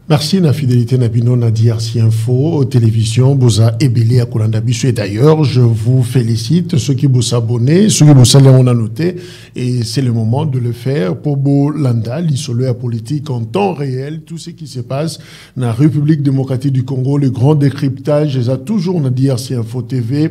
Merci na fidélité Nabino na DRC Info, télévision, Boza Ebele à Kolandabisu. Et d'ailleurs, je vous félicite, ceux qui vous s'abonnent, ceux qui vous saluent, on a noté. Et c'est le moment de le faire pour Bolanda, l'isolé à politique en temps réel, tout ce qui se passe dans la République démocratique du Congo, le grand décryptage, ils ont toujours na DRC Info TV,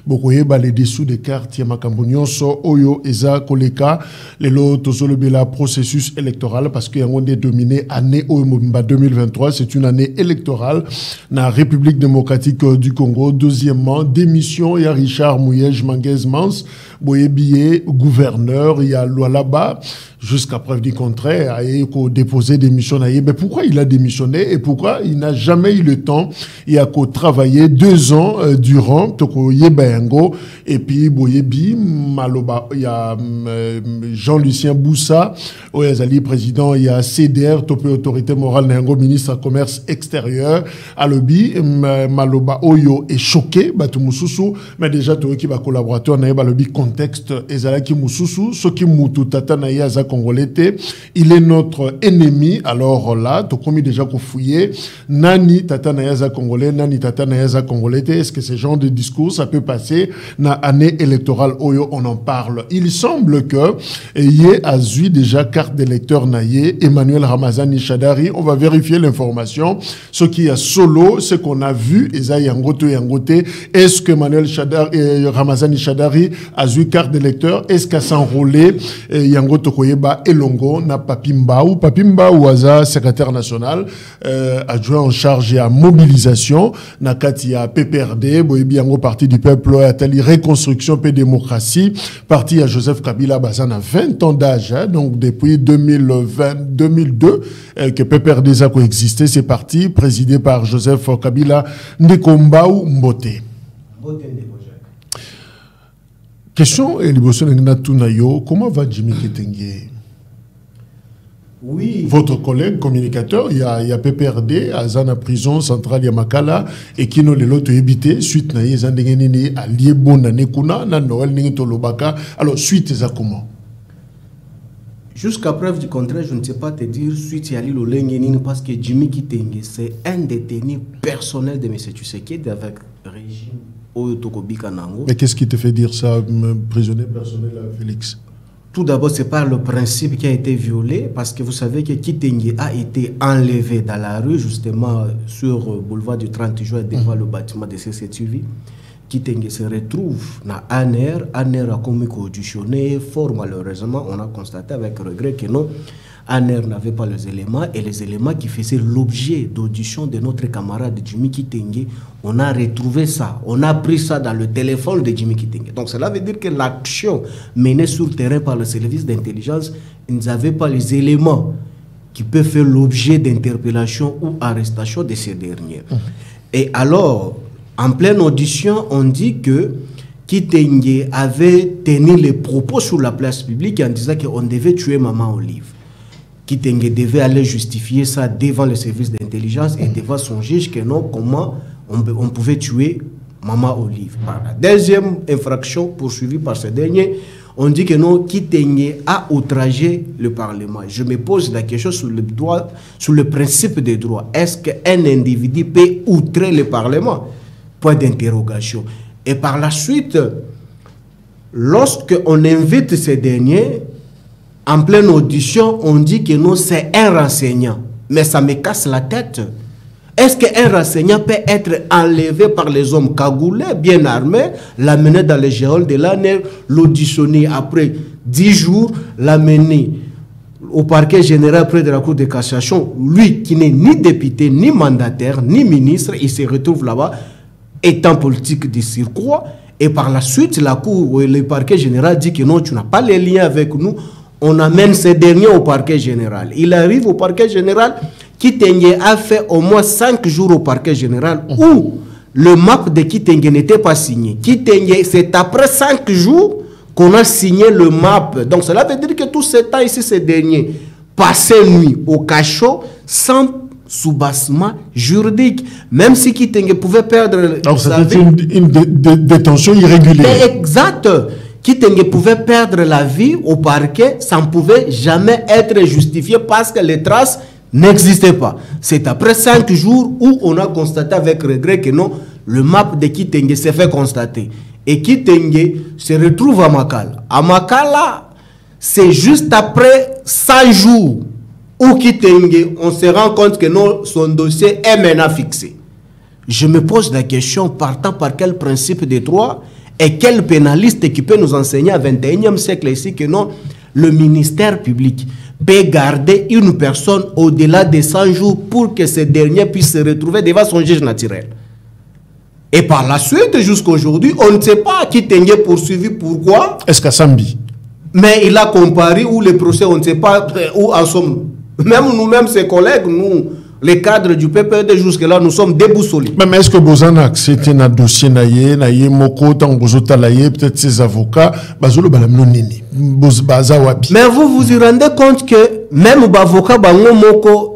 beaucoup les dessous des cartes, Yamakambonyon, so Oyo, Eza, Koleka, les lots, Zolobela, processus électoral, parce qu'il y a un dominé année Oyomba 2023, c'est une année électorale dans la République démocratique du Congo. Deuxièmement, démission, il y a Richard Mouyej Manguez-Mans, Boyebiye, gouverneur, il y a Lualaba, jusqu'à preuve du contraire, il a déposé démission. Mais pourquoi il a démissionné et pourquoi il n'a jamais eu le temps? Il a travaillé 2 ans durant, Toko Yebengo, et puis Boyebi, Maloba, il y a Jean-Lucien Boussa, Oyazali, président, il y a CDR, Topé Autorité Morale, Nengo, ministre du Commerce extérieur, Alobi, Maloba, Oyo est choqué, Batumususu, mais déjà, Toki, collaborateur, Naïbalobi, contexte, Ezalaki Mususu, ce qui moutou tata Naïaza Congolais, il est notre ennemi. Alors là, tu as commis déjà qu'on fouillait. Nani tata Naïaza Congolais, Nani tata Naïaza Congolais. Est-ce que ce genre de discours, ça peut passer dans l'année électorale? Oyo, on en parle. Il semble que Yé a eu déjà carte d'électeur Naïe, Emmanuel Ramazani Chadari. On va vérifier l'information. Ce qui est solo, ce qu'on a vu, Eza Yangote Yangote. Est-ce que Emmanuel Ramazani Chadari a eu carte d'électeur? Est-ce qu'à s'enrôler Yangote Koyeba Elongo na Papimba ou Aza, secrétaire national, adjoint en charge à mobilisation, na Katia PPRD, Boyebi Yango parti du peuple, Atali reconstruction et démocratie, parti à Joseph Kabila Bazana 20 ans d'âge, donc depuis 2002 que PPRD a coexisté, c'est parti présidé par Joseph Kabila Ndekombaou Mbote. Question et comment va Jimmy Kitenge? Oui. Votre collègue communicateur, il y a PPRD, à Zana prison centrale Yamakala, et qui nous l'ont évité, suite à Yezandengenini, à Liebona Nekuna, na Noël Ningitolobaka. Alors, suite à comment? Jusqu'à preuve du contraire, je ne sais pas te dire suite à l'île Lengenine, parce que Jimmy Kitenge, c'est un détenu personnel de M. Tshisekedi avec le régime Oyo-Tokobika Nango. Mais qu'est-ce qui te fait dire ça, prisonnier personnel à Félix? Tout d'abord, c'est pas le principe qui a été violé, parce que vous savez que Kitenge a été enlevé dans la rue, justement sur boulevard du 30 juin, devant le bâtiment de CCTV. Kitenge se retrouve dans ANR. ANR a commis auditionné. Fort malheureusement, on a constaté avec regret que non, ANR n'avait pas les éléments, et les éléments qui faisaient l'objet d'audition de notre camarade Jimmy Kitenge, on a retrouvé ça, on a pris ça dans le téléphone de Jimmy Kitenge. Donc cela veut dire que l'action menée sur le terrain par le service d'intelligence, ils n'avaient pas les éléments qui peuvent faire l'objet d'interpellation ou arrestation de ces derniers. Et alors, en pleine audition, on dit que Kitenge avait tenu les propos sur la place publique en disant qu'on devait tuer Maman Olive. Kitenge devait aller justifier ça devant le service d'intelligence et devant son juge que non, comment on pouvait tuer Maman Olive. Par la deuxième infraction poursuivie par ce dernier, on dit que non, Kitenge a outragé le Parlement. Je me pose la question sur le principe des droits. Est-ce qu'un individu peut outrer le Parlement? Point d'interrogation. Et par la suite, lorsqu'on invite ces derniers, en pleine audition, on dit que non, c'est un renseignant. Mais ça me casse la tête. Est-ce qu'un renseignant peut être enlevé par les hommes cagoulés, bien armés, l'amener dans les géoles de l'ANR, l'auditionner après 10 jours, l'amener au parquet général près de la Cour de cassation? Lui qui n'est ni député, ni mandataire, ni ministre, il se retrouve là-bas, étant politique de surcroît. Et par la suite, la Cour, le parquet général dit que non, tu n'as pas les liens avec nous. On amène ces derniers au parquet général. Il arrive au parquet général. Kitenge a fait au moins 5 jours au parquet général où le map de Kitenge n'était pas signé. Kitenge, c'est après 5 jours qu'on a signé le map. Donc cela veut dire que tout ce temps ici, ces derniers passaient nuit au cachot sans soubassement juridique. Même si Kitenge pouvait perdre... Donc c'était une détention irrégulière. Exact. Kitenge pouvait perdre la vie au parquet, ça ne pouvait jamais être justifié parce que les traces n'existait pas. C'est après 5 jours où on a constaté avec regret que non, le map de Kitenge s'est fait constater. Et Kitenge se retrouve à Makala. À Makala, c'est juste après 100 jours où Kitenge, on se rend compte que non, son dossier est maintenant fixé. Je me pose la question, partant par quel principe de droit et quel pénaliste qui peut nous enseigner au XXIe siècle ici que non, le ministère public peut garder une personne au-delà de 100 jours pour que ce dernier puisse se retrouver devant son juge naturel. Et par la suite, jusqu'à aujourd'hui, on ne sait pas qui Kitenge poursuivi, pourquoi. Est-ce qu'à Sambi? Mais il a comparé où les procès, on ne sait pas où en sommes. Même nous-mêmes, ses collègues, nous, les cadres du PPD, jusque-là, nous sommes déboussolés. Mais est-ce que vous avez accepté un dossier, Moko, peut-être ses avocats, mais vous vous y rendez compte que même les avocats,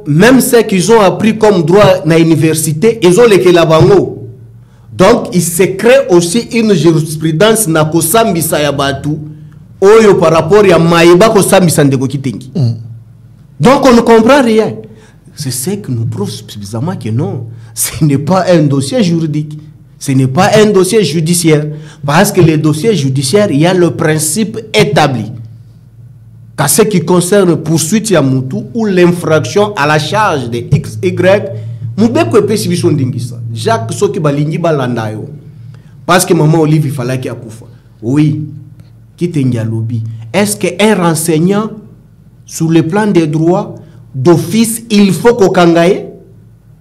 même ceux qu'ils ont appris comme droit à l'université, ils ont les Kelabango. Donc, il se crée aussi une jurisprudence na kosambi sayabatu oyo par rapport à maïba kosambi sandego Kitenge. Donc, on ne comprend rien. C'est ce que nous prouve suffisamment que non, ce n'est pas un dossier juridique, ce n'est pas un dossier judiciaire. Parce que les dossiers judiciaires, il y a le principe établi. Qu'à ce qui concerne poursuite à Moutou ou l'infraction à la charge de XY, Jacques Soki Balingi Balandayo. Parce que maman Olive, il fallait qu'il y ait oui, Kitenge lobby. Est-ce qu'un renseignant sur le plan des droits d'office, il faut qu'on kangaye?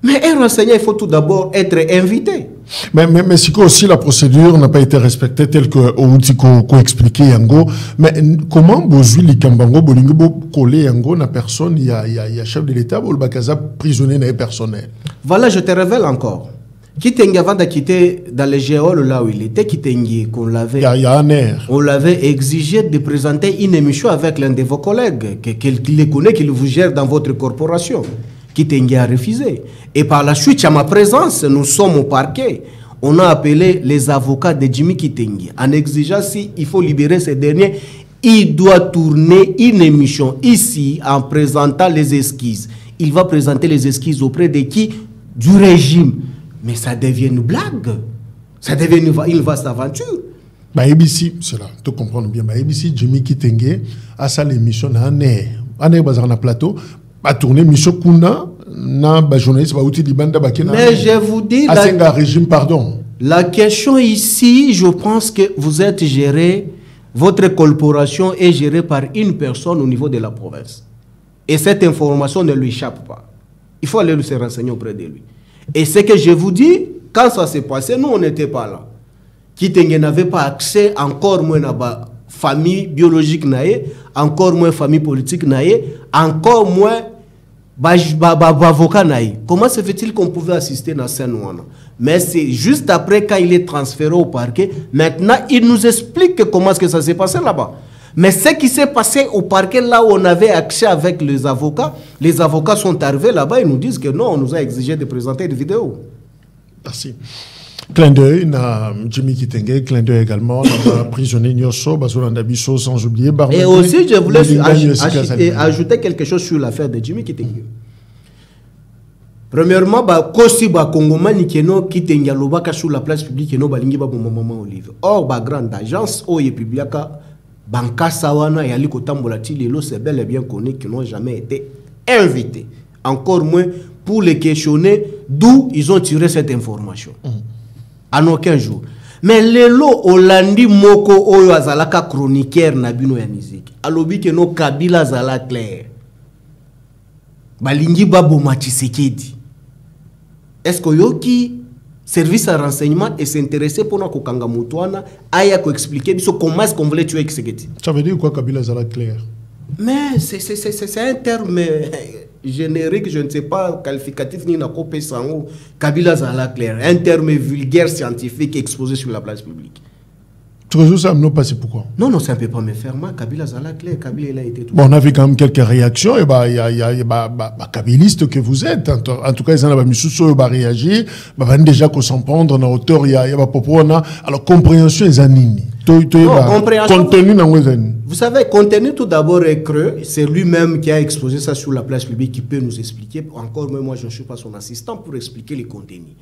Mais un renseignant, il faut tout d'abord être invité. Mais si aussi la procédure n'a pas été respectée telle que qu'on expliqué Yango, mais comment Bozui Likambango Bolingo collé Yango na personne, il y a chef de l'État ou le Bakaza prisonnier n'est personnel. Voilà, je te révèle encore. Kitenge avant de quitter dans les géoles là où il était, Kitenge qu'on l'avait. Il y a un air. On l'avait exigé de présenter une émission avec l'un de vos collègues, qu'il les connaît, qu'il vous gère dans votre corporation. Kitenge a refusé. Et par la suite, à ma présence, nous sommes au parquet. On a appelé les avocats de Jimmy Kitenge en exigeant s'il faut libérer ces derniers. Il doit tourner une émission ici en présentant les esquisses. Il va présenter les esquisses auprès de qui? Du régime. Mais ça devient une blague. Ça devient une vaste aventure. ABC, c'est là, tu comprends bien. ABC, Jimmy Kitenge a sa l'émission en air. En air, dans le plateau. A tourné mission Kuna na journaliste mais je vous dis régime pardon. La question ici, je pense que vous êtes géré, votre corporation est gérée par une personne au niveau de la province. Et cette information ne lui échappe pas. Il faut aller se renseigner auprès de lui. Et ce que je vous dis, quand ça s'est passé, nous on n'était pas là. Kitenge n'avait pas accès, encore moins à la famille biologique naïe, encore moins famille politique naïe, encore moins avocat naïe. Comment se fait-il qu'on pouvait assister dans Saint-Nouana? Mais c'est juste après, quand il est transféré au parquet, maintenant il nous explique comment est-ce que ça s'est passé là-bas. Mais ce qui s'est passé au parquet, là où on avait accès avec les avocats sont arrivés là-bas, ils nous disent que non, on nous a exigé de présenter une vidéo. Merci. Clin d'œil, Jimmy Kitenge, clin d'œil également, prisonnier Nyoso, Bazolandabiso, sans oublier Barnabé. Et aussi, je voulais ajouter quelque chose sur l'affaire de Jimmy Kitenge. Premièrement, Kosi Kongomani Keno Kitenge Lobaka sur la place publique Keno Balingi Babo Maman Olive. Or, grande agence, Oye Publiaka, Banka Sawana et Ali Kotambolati, Lelo, c'est bel et bien connu qui n'ont jamais été invités. Encore moins pour les questionner d'où ils ont tiré cette information. En aucun jour. Mais lelo Olandi Moko Oyo Azalaka chroniqueur Nabino ya musique. Alobi que no Kabila Zala clair. Balingi Babo Machisekedi. Est-ce que Yoki service à renseignement et s'intéresser pour nous kokanga mutuana aya ko expliquer comment est-ce qu'on voulait tuer Kisekedi. Ça veut dire quoi Kabila Zala clair? Mais c'est un terme générique, je ne sais pas, qualificatif ni na copé sango, Kabila Zala clair, un terme vulgaire scientifique exposé sur la place publique. Tu réseaux ça non pas c'est pourquoi? Non, non, ça ne peut pas me faire mal. Kabila Zala clair, Kabila il a été tout. Bon, on a vu quand même quelques réactions, et bah, il y a kabiliste que vous êtes. En tout cas, ils ont réagi, déjà qu'on s'en prendre, en hauteur, il y a alors, compréhension, ils ont contenu dans vous savez, contenu tout d'abord est creux. C'est lui-même qui a exposé ça sur la place publique, qui peut nous expliquer. Encore, mais moi, je ne suis pas son assistant pour expliquer les contenus.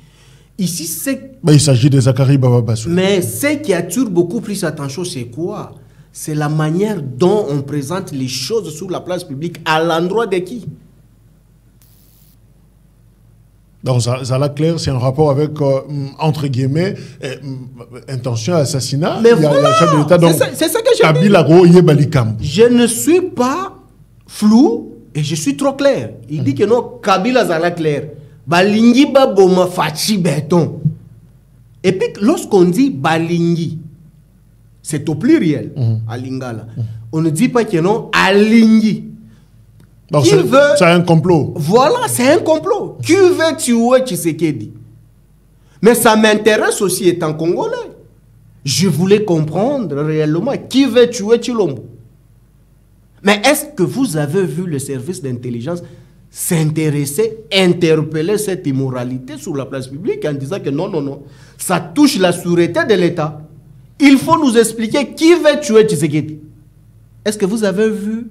Ici, c'est... il s'agit de Zachary Bababassou. Mais ce qui attire beaucoup plus attention, c'est quoi? C'est la manière dont on présente les choses sur la place publique à l'endroit de qui? Donc, Zala clair, c'est un rapport avec, entre guillemets, intention assassinat. Mais voilà, c'est ça que je dis. Je ne suis pas flou et je suis trop clair. Il dit que non, Kabila Zala clair. Balingi baboma fachi béton. Et puis lorsqu'on dit balingi, c'est au pluriel, à Lingala. On ne dit pas que non, alingi. Donc c'est un complot. Voilà, c'est un complot. Qui veut tuer Tshisekedi? Mais ça m'intéresse aussi étant congolais. Je voulais comprendre réellement qui veut tuer Tshilombo. Mais est-ce que vous avez vu le service d'intelligence s'intéresser, interpeller cette immoralité sur la place publique en disant que non, non, non, ça touche la sûreté de l'État. Il faut nous expliquer qui veut tuer Tshisekedi. Est-ce que vous avez vu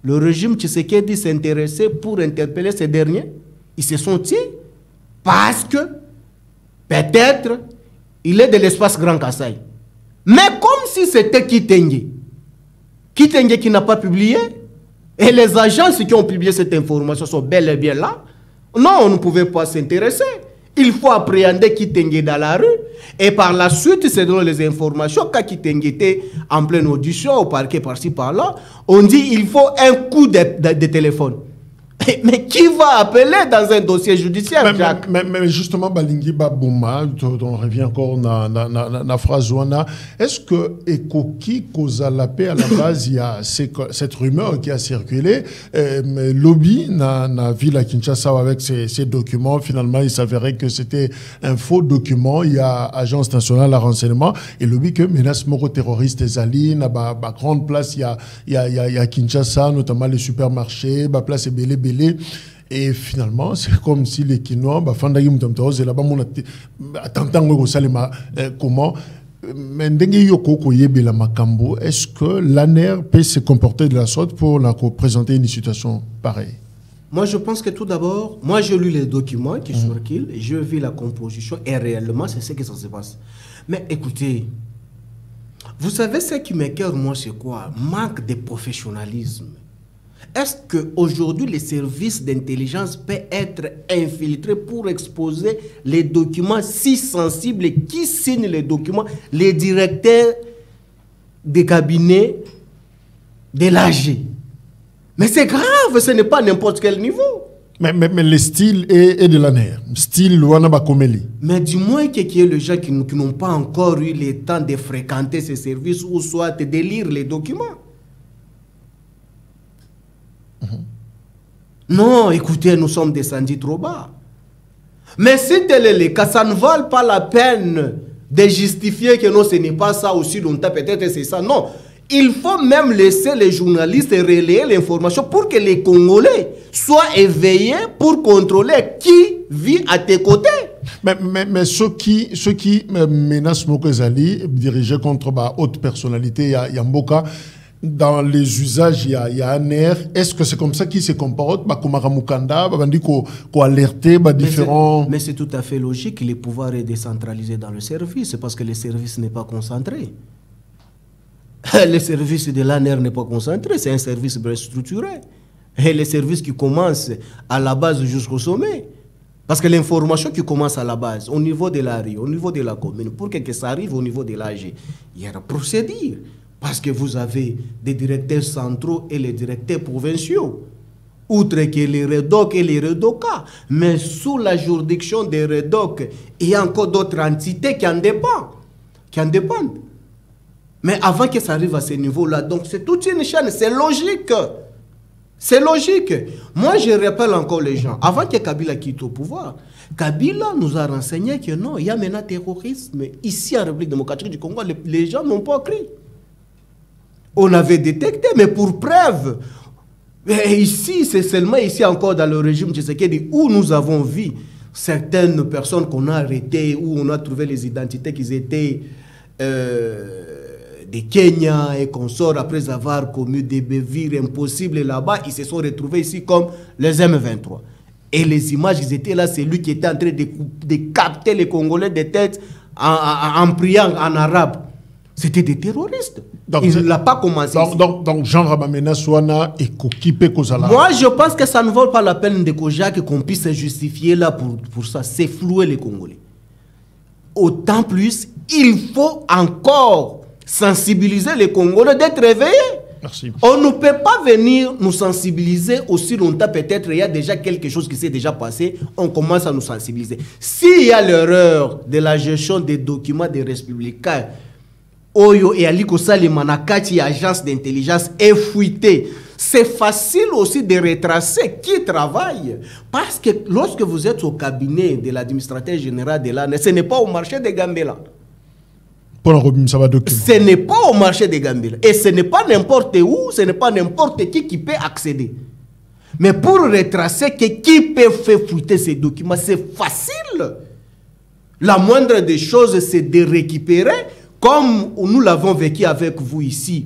le régime Tshisekedi s'intéresser pour interpeller ces derniers? Ils se sont tirés parce que peut-être il est de l'espace Grand Kassai. Mais comme si c'était Kitenge qui n'a pas publié. Et les agences qui ont publié cette information sont bel et bien là. Non, on ne pouvait pas s'intéresser. Il faut appréhender Kitenge dans la rue. Et par la suite, c'est dans les informations, quand Kitenge était en pleine audition, au parquet par-ci, par-là, on dit qu'il faut un coup de téléphone. Mais qui va appeler dans un dossier judiciaire, Jacques? Mais justement, Balingi Babouma, on revient encore dans la phrase Ouana. Est-ce que Ekoki Kozalapé, à la base, il y a cette rumeur qui a circulé, mais lobby na ville à Kinshasa avec ces documents, finalement, il s'avérait que c'était un faux document. Il y a Agence nationale à renseignement et lobby que menace moro terroriste Zali, na grande place, il y a Kinshasa, notamment les supermarchés, place et belé. Et finalement, c'est comme si les Kinois, comment est-ce que l'ANER peut se comporter de la sorte pour présenter une situation pareille? Moi, je pense que tout d'abord, moi, j'ai lu les documents qui circulent, je vis la composition et réellement, c'est ce que ça se passe. Mais écoutez, vous savez ce qui m'écoeure, moi, c'est quoi? Manque de professionnalisme. Est-ce qu'aujourd'hui, les services d'intelligence peuvent être infiltrés pour exposer les documents si sensibles? Et qui signe les documents? Les directeurs des cabinets de l'AG. Mais c'est grave, ce n'est pas n'importe quel niveau. Mais le style est de l'ANER. Style Luana Komeli. Mais du moins qu'il y ait les gens qui n'ont pas encore eu le temps de fréquenter ces services ou soit de lire les documents. Non, écoutez, nous sommes descendus trop bas. Mais si tel est le cas, ça ne vaut pas la peine de justifier que non, ce n'est pas ça aussi longtemps, peut-être c'est ça. Non, il faut même laisser les journalistes relayer l'information pour que les Congolais soient éveillés pour contrôler qui vit à tes côtés. Mais ceux qui menacent Mokozali, dirigés contre haute personnalité, il y a Mboka, dans les usages, il y a un air. Est-ce que c'est comme ça qu'ils se comportent? Mais c'est tout à fait logique. Le pouvoir est décentralisé dans le service parce que le service n'est pas concentré. Le service de l'ANER n'est pas concentré, c'est un service bien structuré. Et les services qui commencent à la base jusqu'au sommet. Parce que l'information qui commence à la base, au niveau de la rue, au niveau de la commune, pour que ça arrive au niveau de l'AG, il y a une procédure. Parce que vous avez des directeurs centraux et les directeurs provinciaux. Outre que les REDOC et les REDOCA. Mais sous la juridiction des REDOC, il y a encore d'autres entités qui en dépendent. Mais avant que ça arrive à ce niveau-là, donc c'est toute une chaîne, c'est logique. C'est logique. Moi, je rappelle encore les gens. Avant que Kabila quitte au pouvoir, Kabila nous a renseigné que non, il y a maintenant terrorisme. Ici, en République démocratique du Congo, les gens n'ont pas cru. On avait détecté, mais pour preuve. Et ici, c'est seulement ici encore dans le régime Tshisekedi où nous avons vu certaines personnes qu'on a arrêtées, où on a trouvé les identités qu'ils étaient des Kenyans et consorts après avoir commis des bévires impossibles là-bas. Ils se sont retrouvés ici comme les M23. Et les images, ils étaient là, c'est lui qui était en train de capter les Congolais de tête en priant en arabe. C'était des terroristes. Donc, il ne l'a pas commencé. Donc Jean Rabamena Souana et Kokipe Kozala. Moi, je pense que ça ne vaut pas la peine de Kojak qu'on puisse se justifier là pour ça. C'est flouer les Congolais. Autant plus, il faut encore sensibiliser les Congolais d'être réveillés. Merci. On ne peut pas venir nous sensibiliser aussi longtemps. Peut-être il y a déjà quelque chose qui s'est déjà passé. On commence à nous sensibiliser. S'il y a l'erreur de la gestion des documents des républicains, Oyo et Aliko Salimanakati, agence d'intelligence, est fuité. C'est facile aussi de retracer qui travaille. Parce que lorsque vous êtes au cabinet de l'administrateur général de l'ANE, ce n'est pas au marché de Gambela. Ce n'est pas au marché de Gambela. Et ce n'est pas n'importe où, ce n'est pas n'importe qui peut accéder. Mais pour retracer qui peut faire fuiter ces documents, c'est facile. La moindre des choses, c'est de récupérer, comme nous l'avons vécu avec vous ici,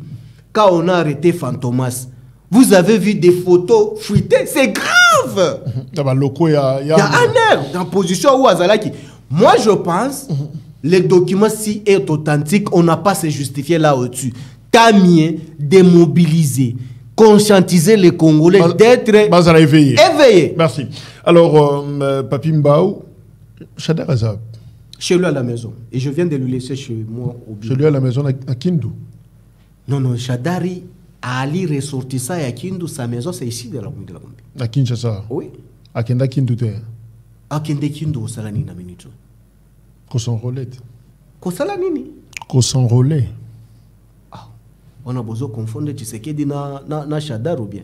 quand on a arrêté Fantomas. Vous avez vu des photos fuitées, c'est grave. Il y a un air dans position où Azalaki. Moi, je pense, les documents, si est authentique, on n'a pas à se justifier là au-dessus. T'as mieux démobiliser, conscientiser les Congolais d'être éveillés. Merci. Alors, Papi Mbao, Chadar Azab. Chez lui à la maison. Et je viens de lui laisser chez moi au bureau. Chez lui à la maison à Kindu? Non, Chadari a Ali ressortissant à Kindu, sa maison c'est ici de la Gombe. À Kinshasa? Oui. À Kenda Kindu te? À Kenda Kindu, au Salanini na minute. Kosanrolé. Kosalanini? Kosanrolé. Ah, on a besoin de confondre Tshisekedi na Chadar ou bien?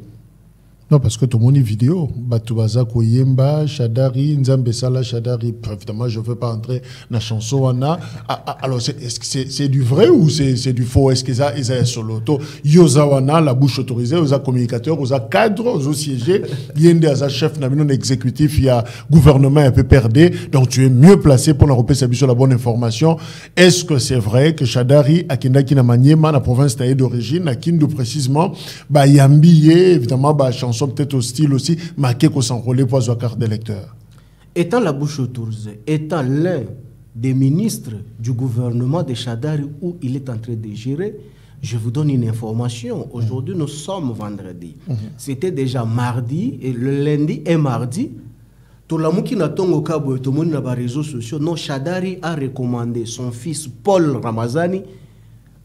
Non, parce que tout le monde est vidéo. Batubaza Koyemba, Chadari, Nzambe Sala, Chadari. Évidemment, je ne veux pas entrer dans la chanson. Alors, est-ce que c'est du vrai ou c'est du faux? Est-ce qu'ils ont sur l'auto? Yozawana, la bouche autorisée, aux communicateurs, aux cadres, aux siégés. Yende, à chef, non exécutif, il y a gouvernement un peu perdu. Donc, tu es mieux placé pour nous repérer sur la bonne information. Est-ce que c'est vrai que Chadari, à Kindakina Maniema, la province d'origine, à Kindu précisément, Yambiye, évidemment, chanson peut-être au style aussi, marqué qu'on s'enrôlait pour la carte d'électeur. Étant la bouche autorisée, étant l'un des ministres du gouvernement de Chadari où il est en train de gérer, je vous donne une information. Aujourd'hui, nous sommes vendredi. C'était déjà mardi, et le lundi et mardi, tout le monde qui n'a pas tout le monde dans les réseaux sociaux, non, Chadari a recommandé son fils Paul Ramazani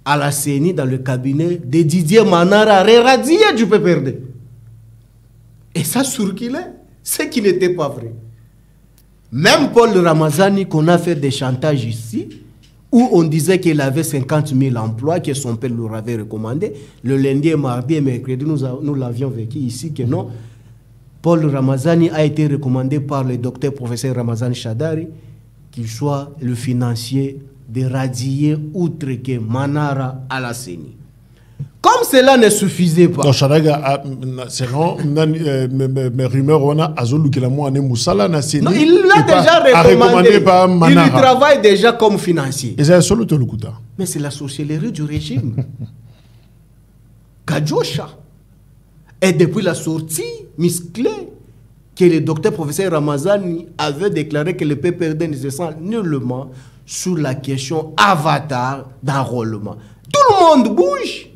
à la CENI dans le cabinet de Didier Manara, réradié du PPRD. Et ça circulait, ce qui n'était pas vrai. Même Paul Ramazani, qu'on a fait des chantages ici, où on disait qu'il avait 50 000 emplois, que son père leur avait recommandé, le lundi, mardi et mercredi, nous l'avions vécu ici, que non. Paul Ramazani a été recommandé par le docteur professeur Ramazani Chadari, qu'il soit le financier de radier outre que Manara à la CENI. Comme cela ne suffisait pas. Donc, Chadaga, selon mes rumeurs, on a Azolou qui l'a moine Moussala, n'a non, il l'a déjà recommandé par Manara. Il travaille déjà comme financier. Et c'est solo tout le coup. Mais c'est la sorcellerie du régime. Kadjosha. Et depuis la sortie musclée que le docteur professeur Ramazani avait déclaré que le PPRD ne se sent nullement sur la question avatar d'enrôlement. Tout le monde bouge.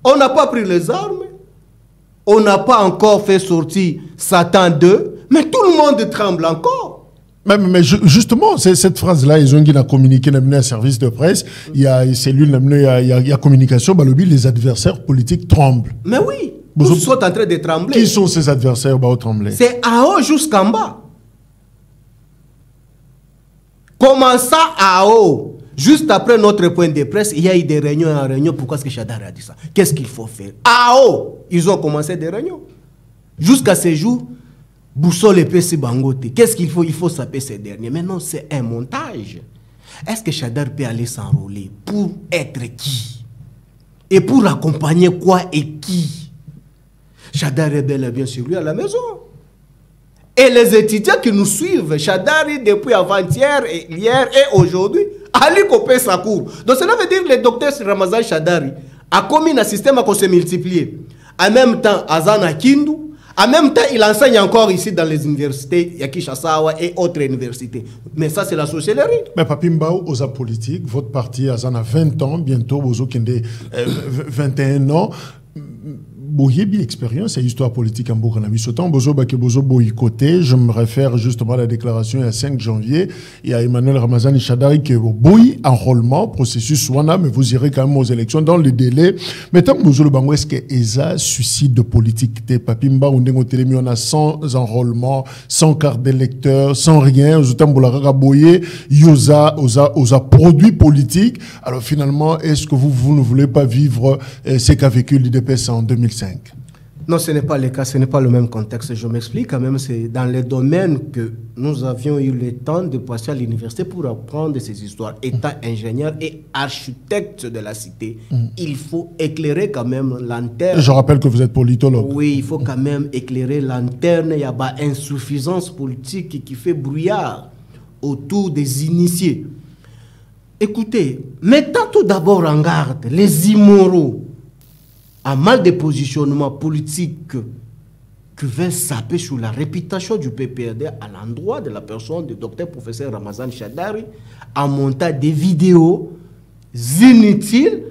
On n'a pas pris les armes. On n'a pas encore fait sortir Satan 2. Mais tout le monde tremble encore. Mais justement, cette phrase-là, ils ont communiqué dans un service de presse. Il y a une cellule, il y a communication. Les adversaires politiques tremblent. Mais oui. Tous sont en train de trembler. Qui sont ces adversaires trembler? C'est à haut jusqu'en bas. Comment ça à haut? Juste après notre point de presse, il y a eu des réunions en réunion. Pourquoi est-ce que Chadar a dit ça? Qu'est-ce qu'il faut faire? Ah oh, ils ont commencé des réunions. Jusqu'à ce jour, Boussole et PC Bangote. Qu'est-ce qu'il faut? Il faut saper ces derniers. Mais non, c'est un montage. Est-ce que Chadar peut aller s'enrôler pour être qui? Et pour accompagner quoi et qui? Chadar est bel et bien sur lui à la maison. Et les étudiants qui nous suivent, Chadari depuis avant-hier, hier et aujourd'hui, Ali Kopé sa cour. Donc cela veut dire que le docteur Ramazan Chadari a commis un système à se multiplier. En même temps, Azana Kindu, en même temps, il enseigne encore ici dans les universités, Yakishasawa et autres universités. Mais ça, c'est la sorcellerie. Mais Papimbao, aux politiques, votre parti a 20 ans, bientôt, vous avez 21 ans. Boye bien expérience et histoire politique en Burkina Faso. Bozo Bake Bozo boycotté. Je me réfère justement à la déclaration il 5 janvier. Il y a Emmanuel Ramazani Chadari qui est au boy enrôlement, processus Swana, mais vous irez quand même aux élections dans le délai. Mais tant que Bozo le Bango, est-ce que ESA suicide de politique? Te Papimba, on a 100 enrôlements, 100 cartes d'électeurs, sans rien. Zotamboularaga Boye, Yosa, osa produits politiques. Alors finalement, est-ce que vous ne voulez pas vivre ce qu'a vécu l'IDPS en 2005? Non, ce n'est pas le cas, ce n'est pas le même contexte. Je m'explique quand même, c'est dans les domaines que nous avions eu le temps de passer à l'université pour apprendre ces histoires. Étant ingénieur et architecte de la cité, il faut éclairer quand même lanterne. Je rappelle que vous êtes politologue. Oui, il faut quand même éclairer lanterne. Il y a une insuffisance politique qui fait brouillard autour des initiés. Écoutez, mettons tout d'abord en garde les immoraux à mal de positionnement politique qui veut saper sur la réputation du PPRD à l'endroit de la personne du docteur professeur Ramazan Chadari en montant des vidéos inutiles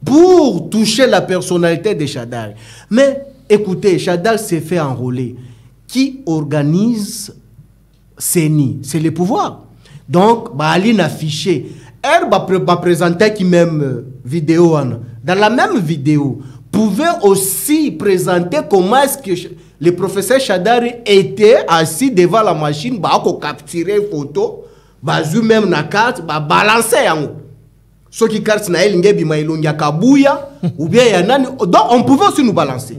pour toucher la personnalité de Chadari. Mais écoutez, Chadari s'est fait enrôler. Qui organise CENI? C'est le pouvoir. Donc, Aline affiché. Elle va présenter qui même vidéo. Dans la même vidéo, pouvait aussi présenter comment est-ce que le professeur Chadari était assis devant la machine, pour capturer une photo, zoom même na carte, balancer yango. Ceux qui carte na elingebi mailongia kabuya ou bien yanani, donc on pouvait aussi nous balancer.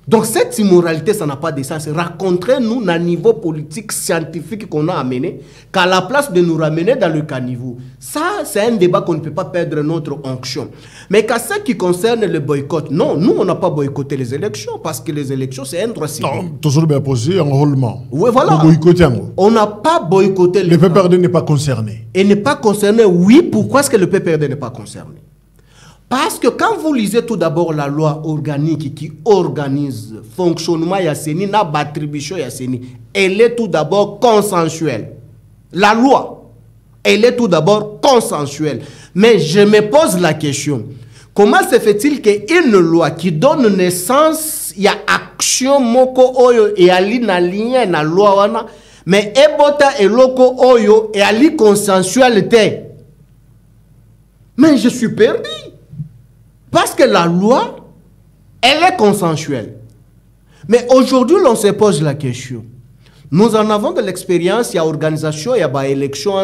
Donc cette immoralité, ça n'a pas de sens. Racontez-nous un niveau politique, scientifique qu'on a amené, qu'à la place de nous ramener dans le caniveau. Ça, c'est un débat qu'on ne peut pas perdre notre onction. Mais qu'à ce qui concerne le boycott, non, nous, on n'a pas boycotté les élections, parce que les élections, c'est un droit civil. Non, toujours bien posé, enrôlement. Oui, voilà. On n'a pas boycotté le PPRD n'est pas concerné. Et n'est pas concerné, oui. Pourquoi est-ce que le PPRD n'est pas concerné? Parce que quand vous lisez tout d'abord la loi organique qui organise le fonctionnement Yasseni, n'a pas attribution Yasseni, elle est tout d'abord consensuelle. La loi, elle est tout d'abord consensuelle. Mais je me pose la question, comment se fait-il qu'une loi qui donne naissance, il y a action moko oyo et ali na lien na loi wana, mais ebota et loko oyo et ali consensualité? Mais je suis perdu. Parce que la loi, elle est consensuelle. Mais aujourd'hui, l'on se pose la question. Nous en avons de l'expérience, il y a organisation, il y a élection,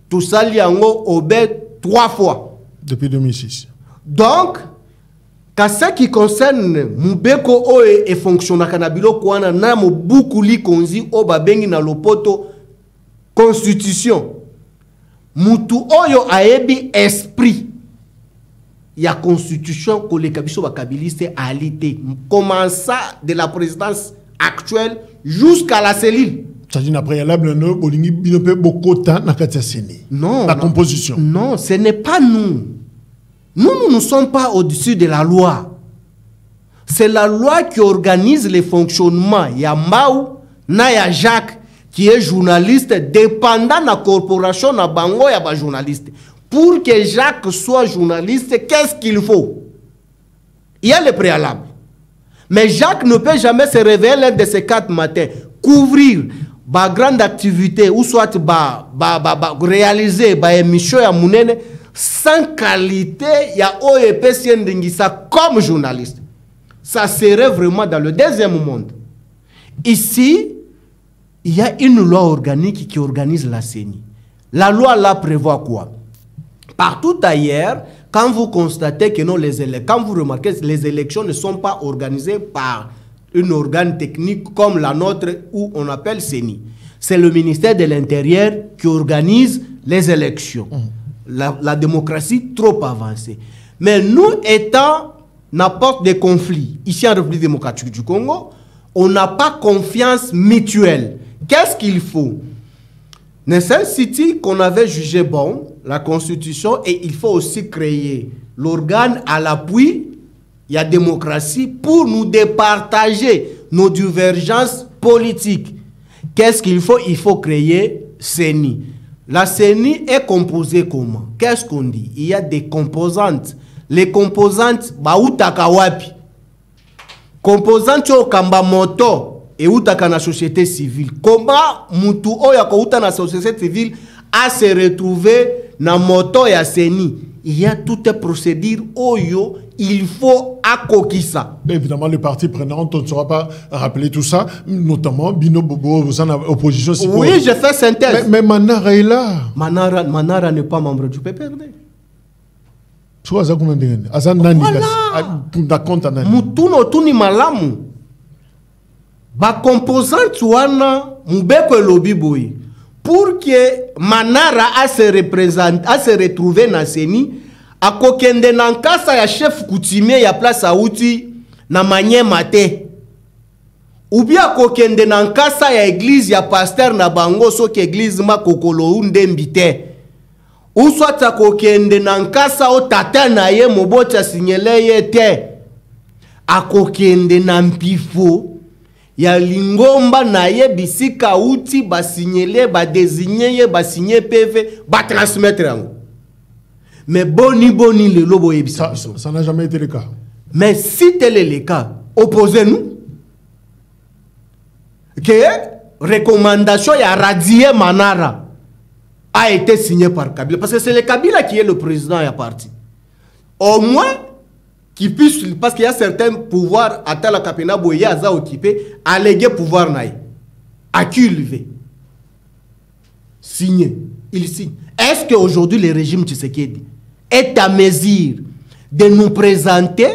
tout ça, il y a au 3 fois. Depuis 2006. Donc, qu'à ce qui concerne Moubeko et fonctionnaire Kanabilo, Kouana, Namo Boukouli Konzi, Obabengi na Lopoto, Constitution. Moutou Oyo Aebi Esprit. Il y a constitution que les kabilistes aalité. Comment ça, de la présidence actuelle jusqu'à la cellule. C'est-à-dire un préalable, non, la composition. Non, ce n'est pas nous. Nous ne sommes pas au-dessus de la loi. C'est la loi qui organise le fonctionnement. Il y a Mao, il y a Jacques, qui est journaliste, dépendant de la corporation, il y a journaliste. Pour que Jacques soit journaliste, qu'est-ce qu'il faut? Il y a le préalable. Mais Jacques ne peut jamais se réveiller l'un de ces 4 matins, couvrir ma grande activité, ou soit réaliser ma émission à Mounene, sans qualité, il y a OEPC Ndingisa comme journaliste. Ça serait vraiment dans le deuxième monde. Ici, il y a une loi organique qui organise la CENI. La loi là prévoit quoi? Partout ailleurs, quand vous constatez que non, quand vous remarquez que les élections ne sont pas organisées par un organe technique comme la nôtre où on appelle CENI. C'est le ministère de l'Intérieur qui organise les élections. La démocratie trop avancée. Mais nous étant n'importe des conflits, ici en République démocratique du Congo, on n'a pas confiance mutuelle. Qu'est-ce qu'il faut? Nécessité qu'on avait jugé bon, la Constitution, et il faut aussi créer l'organe à l'appui, il y a démocratie, pour nous départager nos divergences politiques. Qu'est-ce qu'il faut? Il faut créer CENI. La CENI est composée comment? Qu'est-ce qu'on dit? Il y a des composantes. Les composantes, bautaka wapi. Composantes au kamba moto et outaka na société civile. Comment mutu oya ko uta na société civile a se retrouver na moto ya CENI? Il y a toute une procédure oyo, il faut akokisa. Évidemment, les parties prenantes, on ne saura pas rappeler tout ça, notamment Bino Bobo, vous en avez opposition. Oui, j'ai fait synthèse. Mais Manara est là. Manara n'est pas membre du PPRD. Voilà. Mutuno tuni malamu. Ba composante wana mubeko lobi boy. Pour que Manara a se retrouver dans CENI, a kokende nankasa ya chef coutumier ya place à outi na manye mate. Ou bien kokende nankasa ya église ya pasteur na bango so ke église ma kokolo unde mbite. Ou soit a kokende nankasa o tata na ye mobota signele ye te. A kokende nampifo. Ya lingomba na ye bisika outi ba signaler ba désigner ba signer PV ba transmettre yango. Mais boni le lobo yebisa. Ça n'a jamais été le cas. Mais si tel est le cas, opposez-nous. Que recommandation ya radier Manara a été signée par Kabila parce que c'est le Kabila qui est le président ya parti. Au moins qui puisse, parce qu'il y a certains pouvoirs, à la Kapena Boye a occupé, alléguer pouvoir naï. À qui il veut signer. Il signe. Est-ce qu'aujourd'hui le régime Tshisekedi est à mesure de nous présenter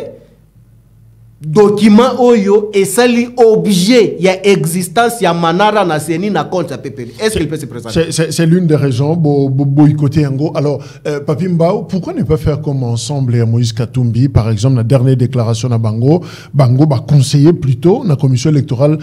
document oyo et sali objet il y a existence il y a Manara na CENI na compte à PPRD. Est-ce qu'il peut se présenter? C'est l'une des raisons boycotter Yango. Alors Papi Mbao, pourquoi ne pas faire comme ensemble à Moïse Katumbi par exemple la dernière déclaration à Bango va conseiller plutôt la commission électorale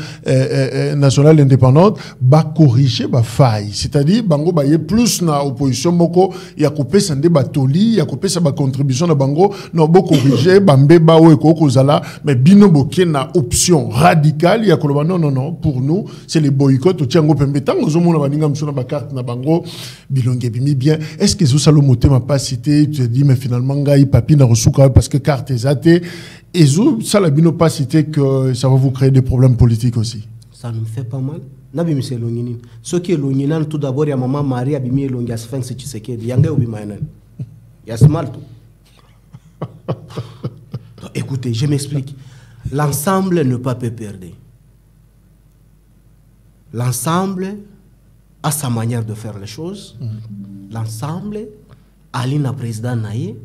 nationale indépendante va corriger va faille, c'est-à-dire Bango va y plus na opposition boko il y a coupé sandé batoli il y a coupé sa contribution na Bango non beaucoup corriger bambé bao et kokozala. Mais bino boké na option radicale, il y a non, pour nous, c'est les boycotts. Tiango pembetang, nous avons une carte na bango, bilongue bimi bien. Est-ce que vous allez moté ma pas cité, tu te dis, mais finalement, gaï papi na reçu parce que carte est athée. Et vous, ça la bino pas cité que ça va vous créer des problèmes politiques aussi. Ça nous fait pas mal. Nabi monsieur Longinin. Ce qui est Longinan, tout d'abord, il y a maman Marie Abimi et Longias Fense Tshisekedi. Yanga Obimayanan. Il y a smart tout. Écoutez, je m'explique. L'ensemble ne pas peut perdre. L'ensemble a sa manière de faire les choses. L'ensemble a l'ina président naïe.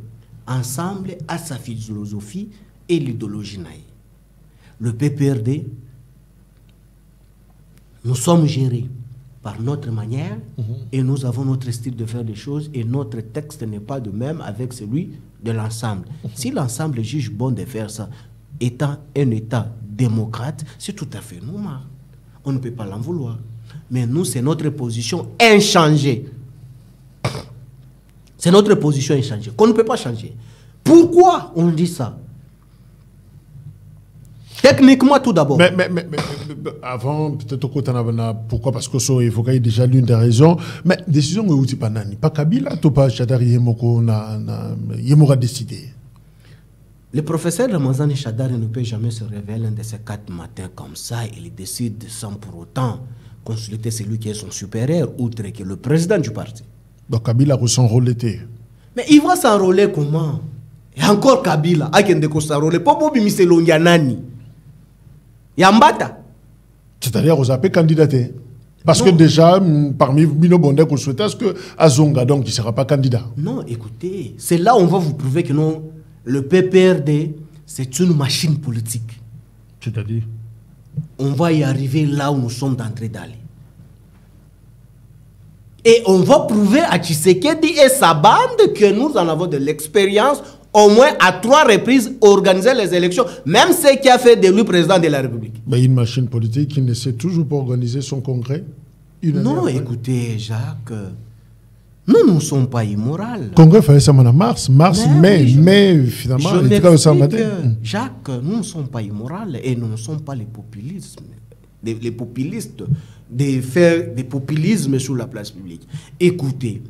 Ensemble a sa philosophie et l'idéologie naïe. Le PPRD, nous sommes gérés par notre manière et nous avons notre style de faire les choses et notre texte n'est pas de même avec celui de l'ensemble. Si l'ensemble juge bon de faire ça, étant un État démocrate, c'est tout à fait normal. On ne peut pas l'en vouloir. Mais nous, c'est notre position inchangée. C'est notre position inchangée, qu'on ne peut pas changer. Pourquoi on dit ça? Techniquement, tout d'abord. Mais avant, peut-être pourquoi? Parce que ça, il faut qu'il y ait déjà l'une des raisons. Mais décision, c'est pas Nani. Pas Kabila, tu pas Chadari Yemoko, Yemora décidé. Le professeur Ramazani Chadari ne peut jamais se révéler un de ces 4 matins comme ça. Il décide sans pour autant consulter celui qui est son supérieur, outre que le président du parti. Donc Kabila va s'enrôler. Mais il va s'enrôler comment? Et encore Kabila, a qui ne s'enrôler. Pas pour Bimise Longianani. Yambata. C'est-à-dire, vous avez candidaté. Parce que déjà, parmi Bino Bondé qu'on souhaite, est-ce que Azonga, donc, il ne sera pas candidat? Non, écoutez, c'est là où on va vous prouver que non, le PPRD, c'est une machine politique. C'est-à-dire? on va y arriver là où nous sommes en train d'aller. Et on va prouver à Tshisekedi et sa bande que nous en avons de l'expérience, au moins à 3 reprises, organiser les élections, même ce qui a fait de lui président de la République. Mais une machine politique qui ne sait toujours pas organiser son congrès. Non, écoutez, Jacques, nous ne sommes pas immoraux. Le congrès fallait ça en mars, mai, finalement, Jacques, nous ne sommes pas immoraux et nous ne sommes pas les populistes. Les populistes de faire des populismes sur la place publique. Écoutez,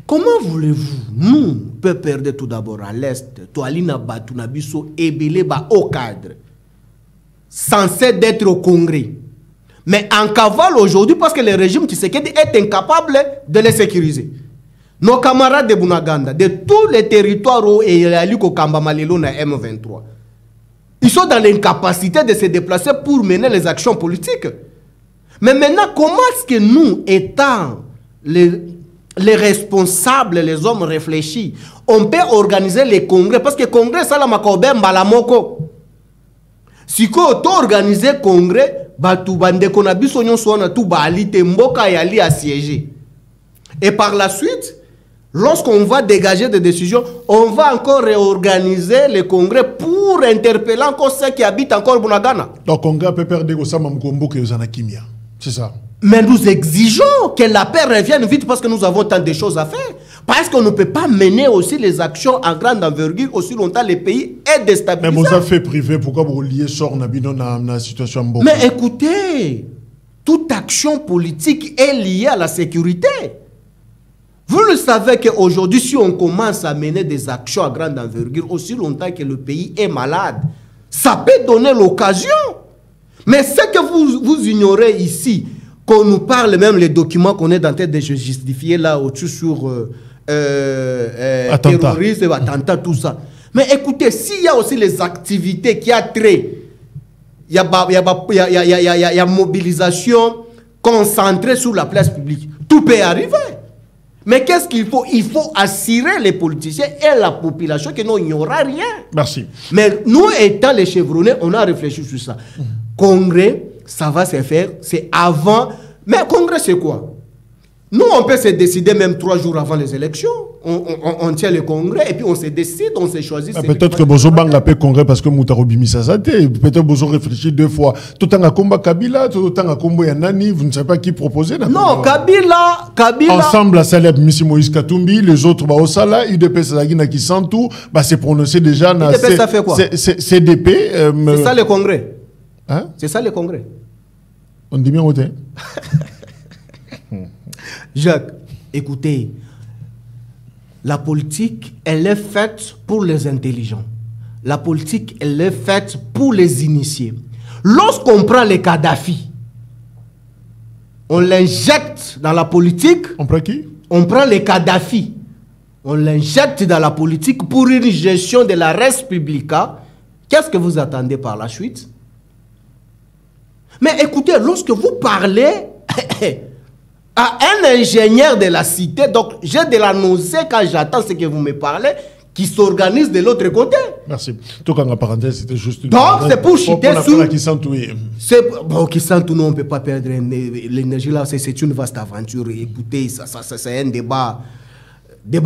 comment voulez-vous, nous, peut perdre tout d'abord à l'Est, Toalina Batunabiso et Beleba au cadre, censé d'être au Congrès, mais en cavale aujourd'hui parce que le régime Tshisekedi est incapable de les sécuriser. Nos camarades de Bunaganda, de tous les territoires où il y a eu Kamba Malelo na M23, ils sont dans l'incapacité de se déplacer pour mener les actions politiques. Mais maintenant, comment est-ce que nous, étant les responsables, les hommes réfléchis, on peut organiser les congrès? Parce que le congrès, ça la makobe mbalamoko. Si on organiser le congrès, batu bande konabiso nyonso na tout ba ali temboka ya ali assiéger. Et par la suite, lorsqu'on va dégager des décisions, on va encore réorganiser les congrès pour interpeller encore ceux qui habitent encore Bunagana. Donc, le congrès peut perdre Osama Mkombo que Osana Kimia. C'est ça. Mais nous exigeons que la paix revienne vite parce que nous avons tant de choses à faire. Parce qu'on ne peut pas mener aussi les actions en grande envergure aussi longtemps le pays est déstabilisé. Mais vous avez fait privé, pourquoi vous liez sort dans la situation en Mais écoutez, toute action politique est liée à la sécurité. Vous le savez qu'aujourd'hui, si on commence à mener des actions à grande envergure aussi longtemps que le pays est malade, ça peut donner l'occasion. Mais ce que vous ignorez ici, qu'on nous parle même les documents qu'on est en train de justifier là au-dessus sur terrorisme, attentat, tout ça. Mais écoutez, s'il y a aussi les activités qui a trait, il y a mobilisation concentrée sur la place publique, tout peut arriver. Mais qu'est-ce qu'il faut? Il faut assurer les politiciens et la population qu'il n'y aura rien. Merci. Mais nous, étant les chevronnés, on a réfléchi sur ça. Congrès, ça va se faire, c'est avant. Mais congrès, c'est quoi? Nous, on peut se décider même 3 jours avant les élections. On tient le congrès et puis on se décide, on se choisit. Peut-être que Bozo Banga peut congrès parce que Moutarobi Misasate. Peut-être Bozo réfléchit 2 fois. Tout en combat Kabila, tout en combat Yanani, vous ne savez pas qui proposer. Non, Kabila. Ensemble, à Saleb, Missi Moïse Katumbi, les autres, Osala, UDP Sadagina qui sent tout, c'est prononcé déjà. UDP, ça fait quoi? CDP. C'est ça le congrès. Hein? C'est ça le congrès. On dit bien où t'es. Jacques, écoutez, la politique, elle est faite pour les intelligents. La politique, elle est faite pour les initiés. Lorsqu'on prend les Kadhafi, on l'injecte dans la politique. On prend qui? On prend les Kadhafi. On l'injecte dans la politique pour une gestion de la res publica. Qu'est-ce que vous attendez par la suite? Mais écoutez, lorsque vous parlez à un ingénieur de la cité, donc j'ai de la nausée quand j'attends ce que vous me parlez, qui s'organise de l'autre côté. Merci. Tout en parenthèse, c'était juste... Donc c'est pour chuter sur... Qui sent tout, on ne peut pas perdre l'énergie là, c'est une vaste aventure. Écoutez, c'est un débat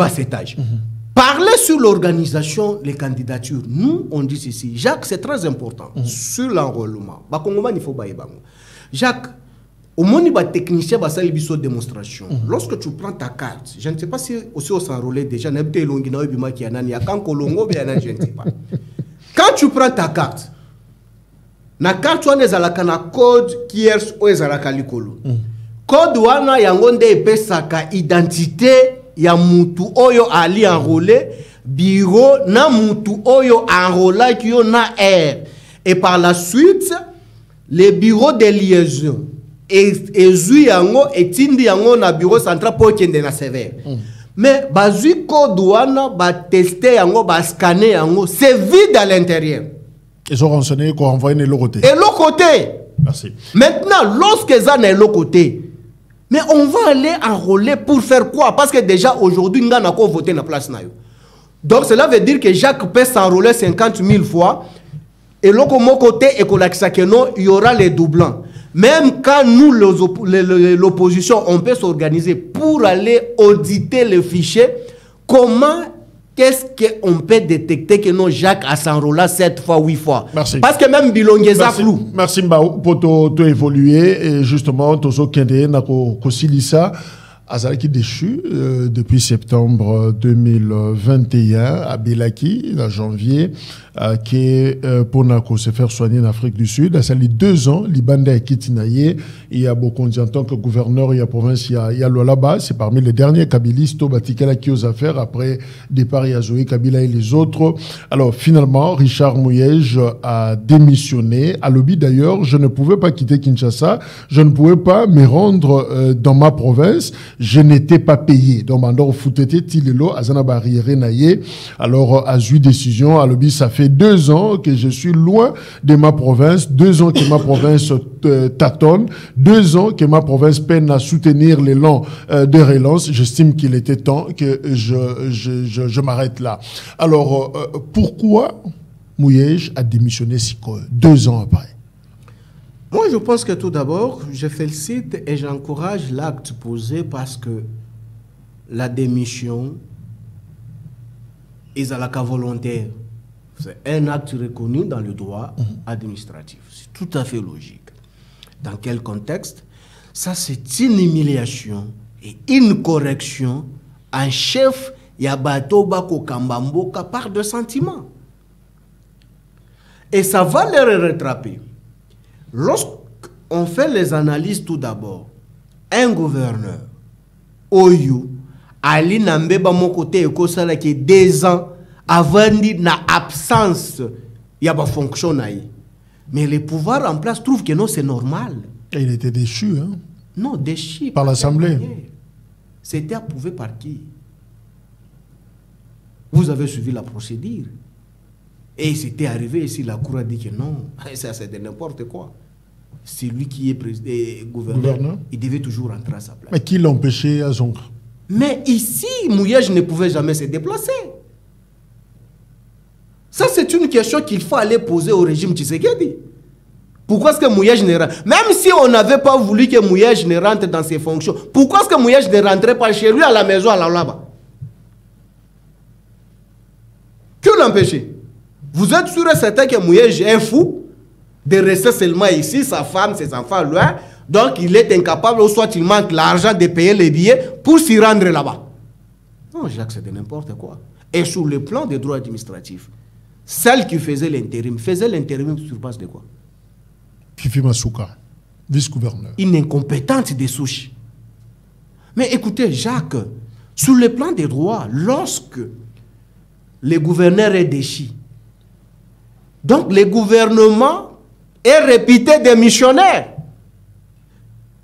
cet âge. Parler sur l'organisation, les candidatures. Nous, on dit ceci. Jacques, c'est très important. Sur l'enrôlement. Jacques, au moment où les techniciens vont faire une démonstration, lorsque tu prends ta carte, je ne sais pas si aussi on s'enrôler déjà, je ne sais pas. Quand tu prends ta carte, la carte, tu as un code qui est au code wana yangonde epesaka identité ya mutu oyo ali enrôlé bureau na mutu oyo enrôlé qui na R et par la suite les bureaux de liaison et zui yango etindi yango na bureau central pour kende na sévère mais bazui code wana ba tester yango ba scanner yango c'est vide à l'intérieur. Ils ont renseigné qu'on envoie de l'autre côté. Et l'autre côté. Merci. Maintenant, lorsqu'ils sont de l'autre côté, mais on va aller enrôler pour faire quoi? Parce que déjà aujourd'hui, on a voté dans la place. Donc cela veut dire que Jacques peut s'enrôler 50 000 fois. Et l'autre côté, il y aura les doublants. Même quand nous, l'opposition, on peut s'organiser pour aller auditer le fichier, comment qu'est-ce qu'on peut détecter que nos Jacques a s'enrôlé 7 fois, 8 fois? Merci. Parce que même Bilongeza flou. Merci Mbao pour évoluer et justement, Tozo Kende, Nako Kosilisa, Azalaki déchu depuis septembre 2021 à Belaki, en janvier, qui est pour Nako se faire soigner en Afrique du Sud. Ça fait 2 ans, Libanda et Kitinaye, il y a beaucoup en tant que gouverneur, il y a province, il y a Lualaba, c'est parmi les derniers kabilistes au Batikala qui aux affaires après départ il y a Zoé Kabila et les autres. Alors finalement, Richard Mouyej a démissionné. À l'objet d'ailleurs, je ne pouvais pas quitter Kinshasa, je ne pouvais pas me rendre dans ma province. Je n'étais pas payé. Donc, Mandor Foutete, Tilelo, Azana Barriere Naye. Alors, à eu décision, à l'objet, ça fait 2 ans que je suis loin de ma province, 2 ans que ma province tâtonne, 2 ans que ma province peine à soutenir l'élan de relance. J'estime qu'il était temps que je m'arrête là. Alors, pourquoi Mouyej a démissionné si 2 ans après? Moi, je pense que tout d'abord, je félicite et j'encourage l'acte posé parce que la démission est à la cas volontaire. C'est un acte reconnu dans le droit administratif. C'est tout à fait logique. Dans quel contexte? Ça, c'est une humiliation et une correction en chef Yabato Bako Kambamboka par de sentiments. Et ça va les rattraper. Lorsqu'on fait les analyses tout d'abord, un gouverneur, Oyu, Ali Nambeba mon côté, Ekosala qui est 2 ans avant na absence, il y a pas fonction. Mais les pouvoirs en place trouvent que non, c'est normal. Et il était déchu, hein? Non, déchu. Par l'Assemblée. C'était approuvé par qui? Vous avez suivi la procédure. Et c'était arrivé ici, la Cour a dit que non, ça c'est de n'importe quoi. C'est lui qui est gouverneur, il devait toujours rentrer à sa place. Mais qui l'empêchait à Zonk? Mais ici, Mouyej ne pouvait jamais se déplacer. Ça, c'est une question qu'il faut aller poser au régime Tshisekedi. Pourquoi est-ce que Mouyej ne rentre? Même si on n'avait pas voulu que Mouyej ne rentre dans ses fonctions, pourquoi est-ce que Mouyej ne rentrait pas chez lui à la maison à la là-bas? Que l'empêchait? Vous êtes sûr et certain que Mouyej est fou de rester seulement ici, sa femme, ses enfants loin, donc il est incapable, ou soit il manque l'argent de payer les billets pour s'y rendre là-bas. Non, Jacques, c'est de n'importe quoi. Et sur le plan des droits administratifs, celle qui faisait l'intérim sur base de quoi? Fifi Masuka, vice-gouverneur. Une incompétente des souches. Mais écoutez, Jacques, sur le plan des droits, lorsque le gouverneur est déchu, donc le gouvernement est réputé démissionnaire.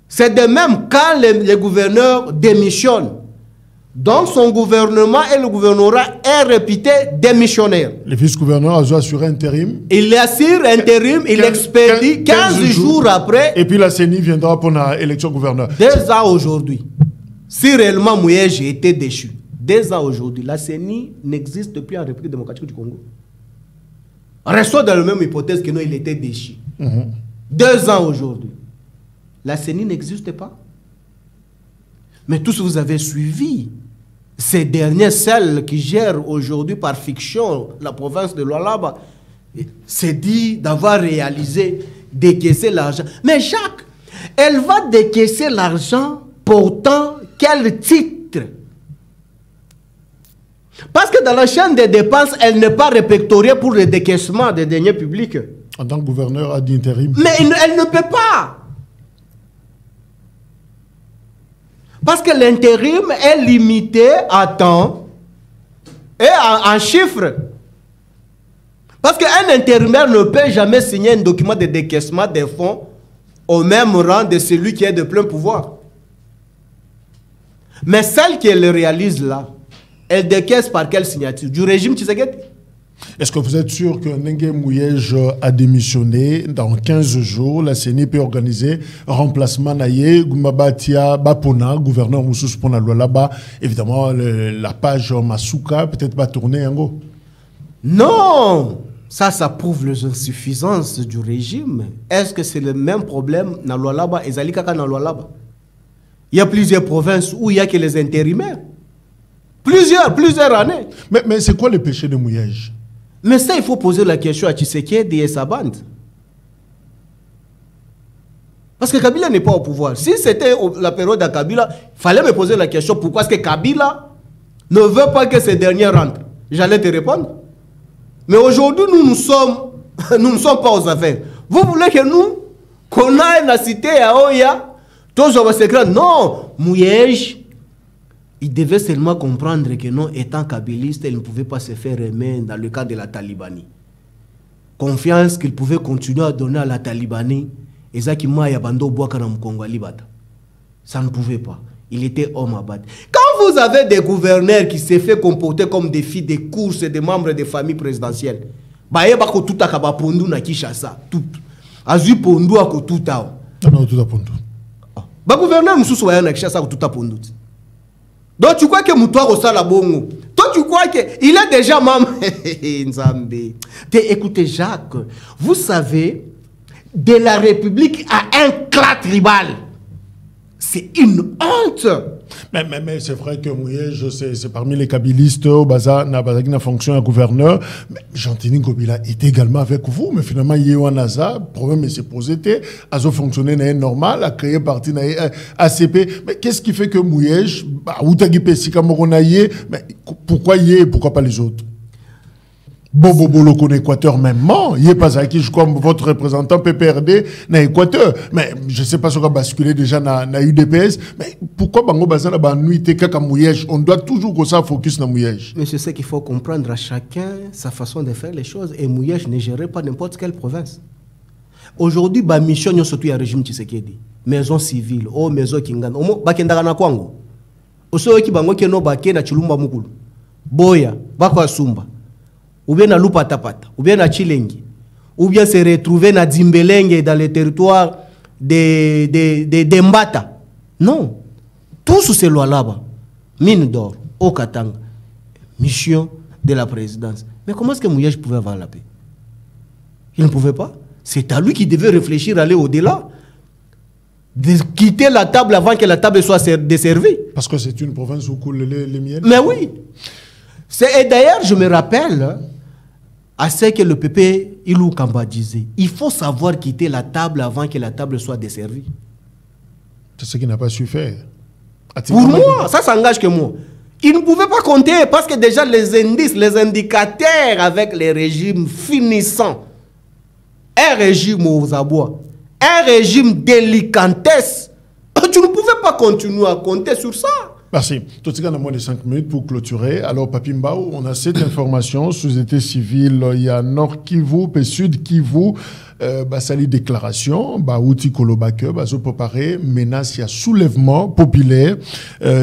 C'est de même quand le gouverneur démissionne. Donc son gouvernement et le gouvernorat est réputé démissionnaire. Le vice-gouverneur a assuré intérim. Il assure intérim, il expédie 15 jours après. Et puis la CENI viendra pour l'élection gouverneur. 2 ans aujourd'hui. Si réellement Mouyej était déchu, 2 ans aujourd'hui, la CENI n'existe plus en République démocratique du Congo. Restons dans la même hypothèse que non, il était déchu. 2 ans aujourd'hui. La CENI n'existe pas. Mais tous vous avez suivi ces dernières, celles qui gèrent aujourd'hui par fiction la province de Lualaba, c'est dit d'avoir réalisé, décaisser l'argent. Mais Jacques, elle va décaisser l'argent portant quel titre? Parce que dans la chaîne des dépenses, elle n'est pas répertoriée pour le décaissement des deniers publics. En tant que gouverneur à d'intérim. Mais elle ne peut pas. Parce que l'intérim est limité à temps et en chiffres. Parce qu'un intérimaire ne peut jamais signer un document de décaissement des fonds au même rang de celui qui est de plein pouvoir. Mais celle qui le réalise là, elle décaisse par quelle signature? Du régime Tshisekedi? Est-ce que vous êtes sûr que Ndenge Mouyej a démissionné dans 15 jours? La CENI peut organiser remplacement naïe, Gumabatia Bapona, gouverneur Moussous Pona là-bas. Évidemment, la page Masuka peut-être pas tourner en gros. Non! Ça prouve les insuffisances du régime. Est-ce que c'est le même problème dans l'Oualaba et Zalikaka dans l'Oualaba? Il y a plusieurs provinces où il n'y a que les intérimaires. Plusieurs années. Mais c'est quoi le péché de Mouyej? Mais ça, il faut poser la question à Tshisekedi et sa bande. Parce que Kabila n'est pas au pouvoir. Si c'était la période de Kabila, il fallait me poser la question pourquoi est-ce que Kabila ne veut pas que ces derniers rentrent. J'allais te répondre. Mais aujourd'hui, nous ne sommes pas aux affaires. Vous voulez que nous, qu'on aille la cité à Oya, tous on va s'écrire, non, Mouyej, il devait seulement comprendre que non, étant kabiliste, il ne pouvait pas se faire aimer dans le cas de la Talibanie. Confiance qu'il pouvait continuer à donner à la Talibanie. Ça ne pouvait pas. Il était homme à battre. Quand vous avez des gouverneurs qui se fait comporter comme des filles des courses et des membres des familles présidentielles, donc tu crois que Moutoua Rosala Bongo, toi tu crois qu'il est déjà membre. Écoutez Jacques, vous savez, de la République à un clan tribal, c'est une honte. Mais c'est vrai que Mouyej, c'est parmi les kabylistes au Baza, qui a fonction à gouverneur. Mais Jean-Tini Gobila est également avec vous. Mais finalement, il y a un hasard. Le problème s'est posé. A fonctionné normal, a créé parti ACP. Mais qu'est-ce qui fait que Mouyej, pourquoi il est et pourquoi pas les autres? Bobo Boloko n'Équateur même, il n'est pas acquis, je crois, votre représentant PPRD dans l'Équateur. Mais je ne sais pas si on va basculer déjà dans UDPS. Mais pourquoi Bango Bazan a nuit Kaka Mouyej? On doit toujours que ça focus sur Mouyej. Mais c'est ce qu'il faut comprendre à chacun sa façon de faire les choses. Et Mouyej ne gérait pas n'importe quelle province. Aujourd'hui, la mission est surtout un régime Tshisekedi. Maison civile, maison Kingan. Bakendara na Kwango. Oso qui bango keno bake na Chilumba Mukulu. Boya, Bako Asumba. Ou bien à Lupatapata, ou bien à Chilengi, ou bien se retrouver à Dzimbelenge dans le territoire de Mbata. Non. Tout sous ces lois-là, mine d'or, au Katanga, mission de la présidence. Mais comment est-ce que Mouyej pouvait avoir la paix? Il ne pouvait pas. C'est à lui qui devait réfléchir, aller au-delà, de quitter la table avant que la table soit desservie. Parce que c'est une province où coulent les miels. Mais oui. Et d'ailleurs, je me rappelle à ce que le PP Ilou Kamba disait, il faut savoir quitter la table avant que la table soit desservie. C'est ce qu'il n'a pas su faire. Pour moi, ça s'engage que moi. Il ne pouvait pas compter parce que déjà les indices, les indicateurs avec les régimes finissants, un régime aux abois, un régime délicatesse, tu ne pouvais pas continuer à compter sur ça. Merci. Tout ce qu'on a moins de 5 minutes pour clôturer. Alors, Papi Mbao, on a cette information. Sous-état civil, il y a Nord Kivu et Sud Kivu. Sali déclaration, outil kolobake, zo préparer menace, il y a soulèvement populaire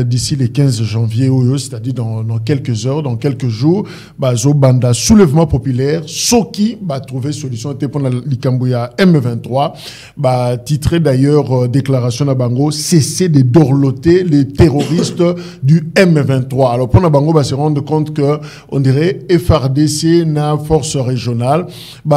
d'ici le 15 janvier, c'est-à-dire dans quelques heures, dans quelques jours, zo banda soulèvement populaire, Soki trouver solution était pour l'Ikambouya M23, titré d'ailleurs déclaration à Bango, cesser de dorloter les terroristes du M23. Alors pour Bango se rendre compte que on dirait FRDC na force régionale,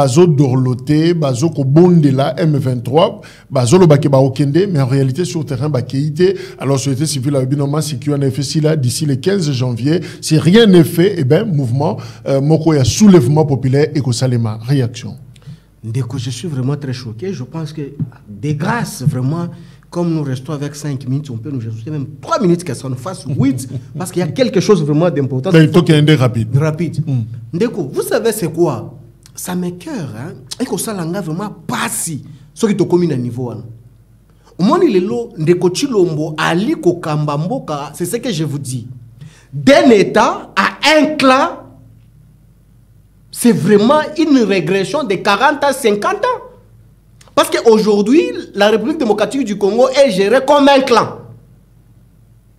zo dorloter Bazoko Bondela M23, Bazolo Bakeba Okende, mais en réalité sur le terrain Bakeite, alors société civile a binomement sécurité en effet là d'ici le 15 janvier. Si rien n'est fait, eh bien, mouvement, Moko ya soulèvement populaire et Kosalema. Réaction. Dès que je suis vraiment très choqué, je pense que de grâce, vraiment, comme nous restons avec 5 minutes, on peut nous ajouter même 3 minutes qu'elle s'en fasse 8, parce qu'il y a quelque chose vraiment d'important. Il faut qu'il y ait un rapide. Rapide. Ndeko, vous savez c'est quoi? Ça m'écoeure, hein? Et que ça l'engage vraiment pas si. Ce qui est au commun à niveau. Au moment où il est là, Ndeko Chilombo, Ali Kokamba Mboka, c'est ce que je vous dis. D'un État à un clan, c'est vraiment une régression de 40 à 50 ans. Parce qu'aujourd'hui, la République démocratique du Congo est gérée comme un clan.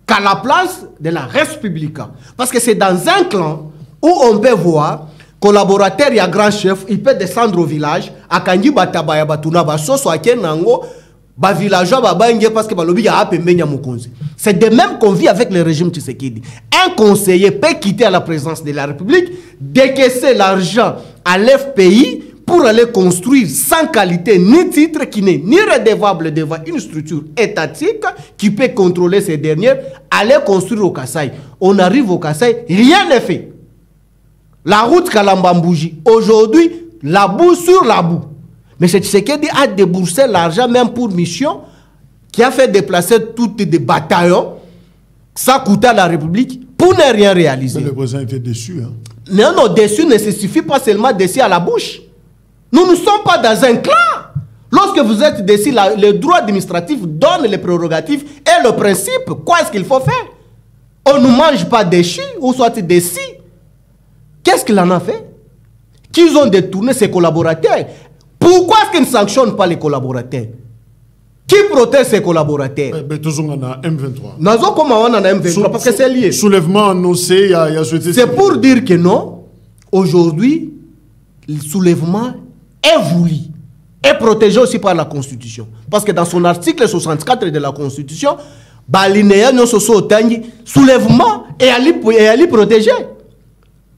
Qu'à la place de la République. Parce que c'est dans un clan où on peut voir collaborateur, il y a grand chef, il peut descendre au village, à Kanji Batabaya Batuna Baso, soit Kenango, ba villageois babangé parce que balobi ya apembenya mokonzi. C'est de même qu'on vit avec le régime Tshisekedi. Un conseiller peut quitter à la présidence de la République, décaisser l'argent à leur pays pour aller construire sans qualité ni titre, qui n'est ni redevable devant une structure étatique qui peut contrôler ces dernières, aller construire au Kasaï. On arrive au Kasaï, rien n'est fait. La route Kalambambouji, aujourd'hui, la boue sur la boue. Mais c'est Tshisekedi a déboursé l'argent même pour mission, qui a fait déplacer toutes des bataillons, ça coûtait à la République, pour ne rien réaliser. Mais le président était déçu. Hein? Non, non, déçu ne se suffit pas seulement déçu à la bouche. Nous ne sommes pas dans un clan. Lorsque vous êtes déçu, le droit administratif donne les prérogatives et le principe. Quoi est-ce qu'il faut faire? On ne mange pas déçu ou soit déçu. Qu'est-ce qu'il en a fait? Qu'ils ont détourné ses collaborateurs. Pourquoi est-ce qu'ils ne sanctionnent pas les collaborateurs? Qui protège ses collaborateurs? Mais tous on a M23. Nous on a M23 parce que c'est lié. Soulèvement annoncé, il y a c'est pour dire que non, aujourd'hui, le soulèvement est voulu et protégé aussi par la Constitution. Parce que dans son article 64 de la Constitution, Balinéa non soulèvement est à protégé.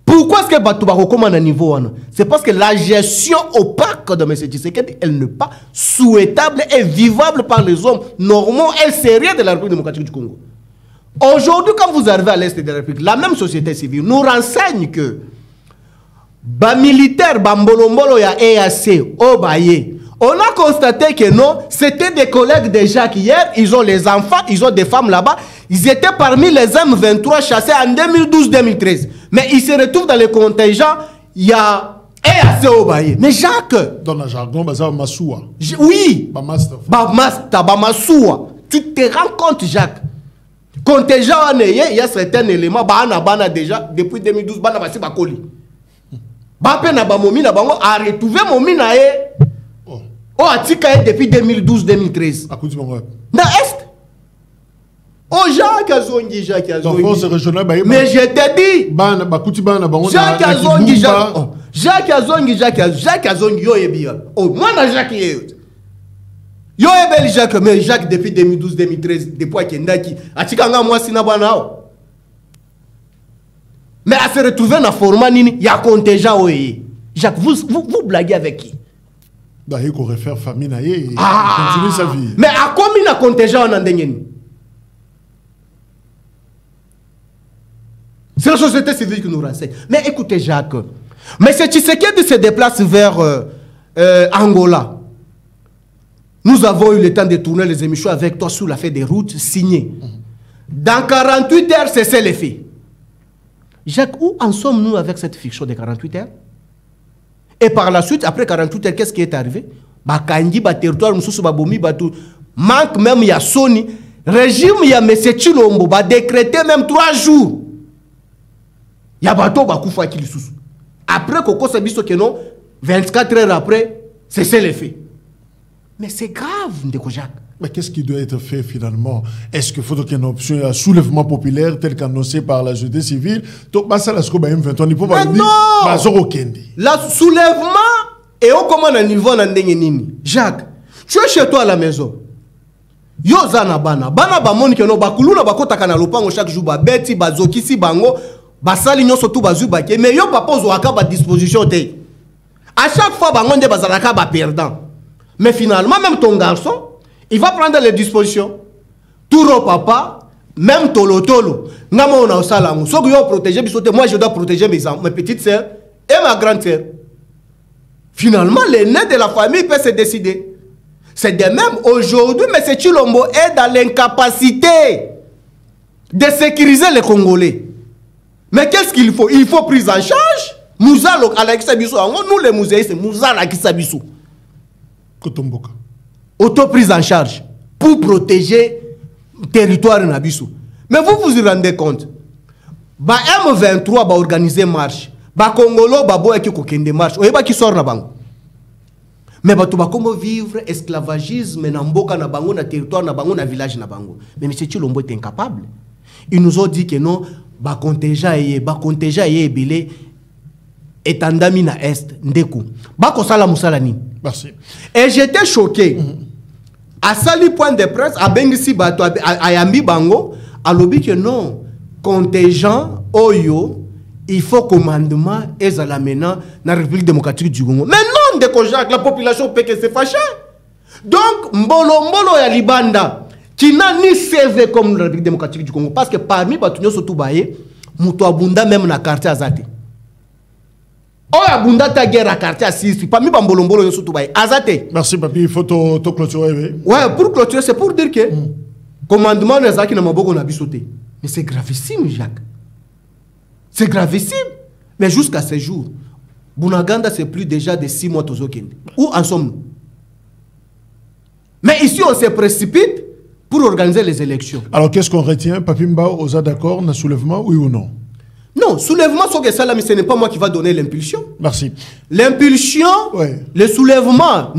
Pourquoi est-ce que Batouba recommande à niveau? C'est parce que la gestion opaque de M. Tshisekedi, elle n'est pas souhaitable et vivable par les hommes normaux et sérieux de la République démocratique du Congo. Aujourd'hui, quand vous arrivez à l'Est de la République, la même société civile nous renseigne que les militaires, Bambolombolo ya EAC, Obaye, on a constaté que non, c'était des collègues de Jacques hier, ils ont les enfants, ils ont des femmes là-bas, ils étaient parmi les M23 chassés en 2012-2013. Mais ils se retrouvent dans le contingent, il y a EAC Obaye. Mais Jacques... Dans le jargon, c'est Massoua. Oui. Massoua. Tu te rends compte, Jacques? Contingent, il y a certains éléments, Bana déjà, depuis 2012, Bana Bassi Bakoli. Bape na bamomi na bango a retrouvé momi na e. Oh atika depuis 2012-2013. À côté de moi. Na est. Oh Jacques Azongi. Dans force régionale, mais je te dis. Ban bakuti bana bango. Jacques Azongi. Jacques Azongi yo ebia. Oh moi na Jacques ye. Yo ebeli Jacques mais Jacques depuis 2012-2013 depuis Kendaki atika nga moi sina bana o. Mais à se retrouver dans le format, il y a un contingent. Jacques, vous blaguez avec qui? Il faut refaire famine et continuer sa vie. Mais à combien de contingents on a gagné? C'est la société civile qui nous renseigne. Mais écoutez, Jacques, mais c'est Tshisekedi se déplace vers Angola. Nous avons eu le temps de tourner les émissions avec toi sur la feuille des routes signée. Dans 48 heures, c'est ça les faits. Jacques, où en sommes-nous avec cette fiction de 48 heures? Et par la suite, après 48 heures, qu'est-ce qui est arrivé? Bakangi, territoire, manque même, il y a Sony. Régime, il y a M. Chilombo, décrété même 3 jours. Il y a bateau, Bakoufa qui le sous. Après, Koko Sabiso Keno, 24 heures après, c'est ça l'effet. Mais c'est grave, Ndeko Jacques. Mais qu'est-ce qui doit être fait finalement? Est-ce qu'il faut qu'il y ait une option, un soulèvement populaire tel qu'annoncé par la société civile? Donc, ça, la M23, il faut pas dire, le soulèvement est au commande à niveau d'Andengenini. Jacques, tu es chez toi à la maison. Yo zana bana bamoni ke no bakuluna bakota kana lopango chaque jour ba beti bazokisi bango basali nyoso tout bazu bake mais yo papa ozwaka ba disposition te. À chaque fois bango nde bazalaka ba perdant. Mais finalement même ton garçon il va prendre les dispositions. Touro papa, même tolo tolo. Ngamo on a osala ngo. Soki yo protéger bisote, moi je dois protéger mes petites sœurs et ma grande sœur. Finalement l'aîné de la famille peut se décider. C'est de même aujourd'hui, M. Chilombo est dans l'incapacité de sécuriser les Congolais. Mais qu'est-ce qu'il faut? Il faut prise en charge. Nous allons à la Kisabiso. Nous les muséistes, nous allons à la Kisabiso. Kotomboka. Auto-prise en charge pour protéger le territoire Nabiso. Mais vous vous rendez compte? Ba M23 va organiser marche. Ba Congolo ba boya ki kokende marche. Oyeba ki sort na bango. Mais bato ba comment vivre esclavagisme na mboka na bango na territoire na bango na village na bango. Mais M. Chilombo est incapable. Ils nous ont dit que non, ba contingent ebele etandami na est ndeku. Ba ko sala musala ni. Merci. Et j'étais choqué. À sali point de presse a bengisi bato a yambi bango a lobi que non contingent oyo il faut commandement et ça maintenant dans la République démocratique du Congo. Mais non, de Kojak, la population peut que se fâcher. Donc, Mbolo ya Libanda, qui n'a ni CV comme la République démocratique du Congo, parce que parmi Batunyo Sotubaye, Moutou Abunda même na quartier Azate. Oh, Abunda ta guerre à quartier Assis, parmi Mbolo Sotubaye, Azate. Merci, papi, il faut te clôturer. Ouais, pour clôturer, c'est pour dire que commandement n'est pas qui n'a pas beaucoup sauté. Mais c'est gravissime, Jacques. C'est gravissime. Mais jusqu'à ce jour, Bounaganda, c'est plus déjà de 6 mois aux Okende. Où en sommes-nous? Mais ici, on se précipite pour organiser les élections. Alors, qu'est-ce qu'on retient? Papimba, Oza d'accord, n'a soulèvement, oui ou non? Non, soulèvement, ce n'est pas moi qui va donner l'impulsion. Merci. L'impulsion, ouais. Le soulèvement,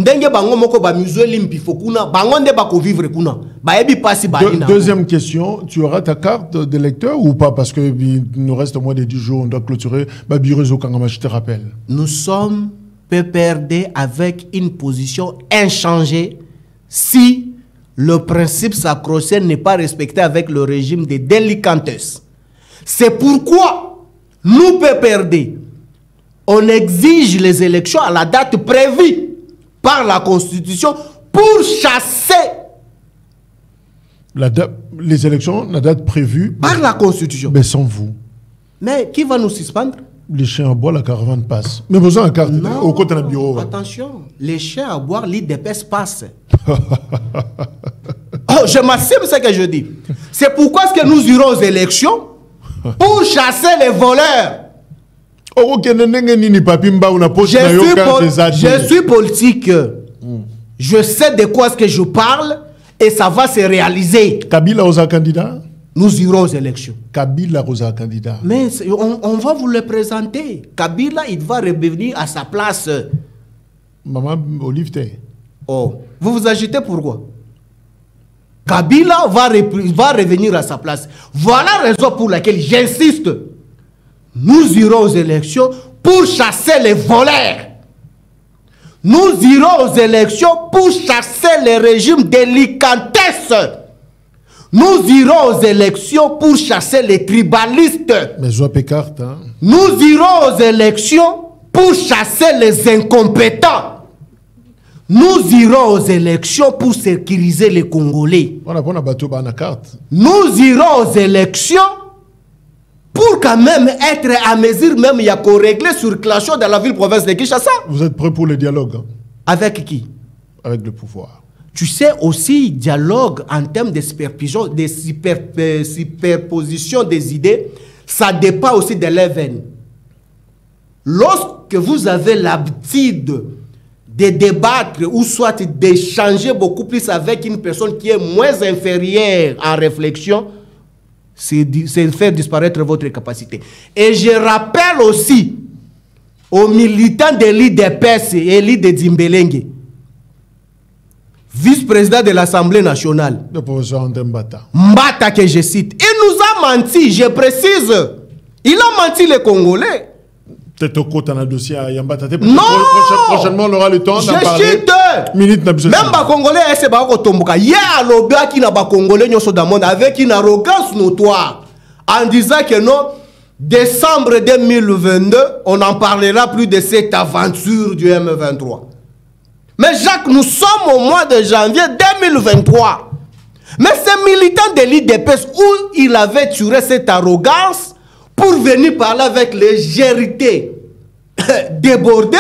deuxième question, tu auras ta carte d'électeur ou pas? Parce qu'il nous reste moins de 10 jours, on doit clôturer. Je te rappelle. Nous sommes PPRD avec une position inchangée si le principe sacro-saint n'est pas respecté avec le régime de délicatesse. C'est pourquoi nous, PPRD, on exige les élections à la date prévue par la Constitution pour chasser les élections, la date prévue par la Constitution. Mais sans vous. Mais qui va nous suspendre? Les chiens à bois, la caravane passe. Mais vous avez un carte au côté du bureau. Attention, les chiens à boire, l'IDPS passe. Oh, je m'assume ce que je dis. C'est pourquoi est-ce que nous irons aux élections pour chasser les voleurs. Je suis politique. Je sais de quoi est-ce que je parle et ça va se réaliser. Kabila aux candidats? Nous irons aux élections. Kabila aux candidats. Mais on va vous le présenter. Kabila, il va revenir à sa place. Maman Olive. Oh, vous vous agitez pourquoi? Kabila va revenir à sa place. Voilà la raison pour laquelle j'insiste. Nous irons aux élections pour chasser les voleurs. Nous irons aux élections pour chasser les régimes délicatesse. Nous irons aux élections pour chasser les tribalistes. Mais je carte, hein. Nous irons aux élections pour chasser les incompétents. Nous irons aux élections pour sécuriser les Congolais. Nous irons aux élections pour quand même être à mesure, même il y a qu'on régler circulation dans la ville-province de Kinshasa. Vous êtes prêt pour le dialogue? Avec qui? Avec le pouvoir. Tu sais aussi, dialogue en termes de superposition des idées, ça dépend aussi de l'EVN. Lorsque vous avez l'habitude de débattre ou soit d'échanger beaucoup plus avec une personne qui est moins inférieure en réflexion, c'est faire disparaître votre capacité. Et je rappelle aussi aux militants de l'IDPS et l'ID Dimbelengue, vice-président de l'Assemblée nationale, le professeur Mbata. Mbata que je cite, il nous a menti, je précise. Il a menti les Congolais. Peut-être au côté d'un dossier à Yambata. Non! Prochainement, on aura le temps d'en parler. Je cite. Même les Congolais, c'est pas Kotomboka. Il y a un lobby qui n'a pas Congolais avec une arrogance notoire. En disant que non, décembre 2022, on n'en parlera plus de cette aventure du M23. Mais Jacques, nous sommes au mois de janvier 2023. Mais ces militants de l'IDPS, où il avait tiré cette arrogance pour venir parler avec légèreté débordée,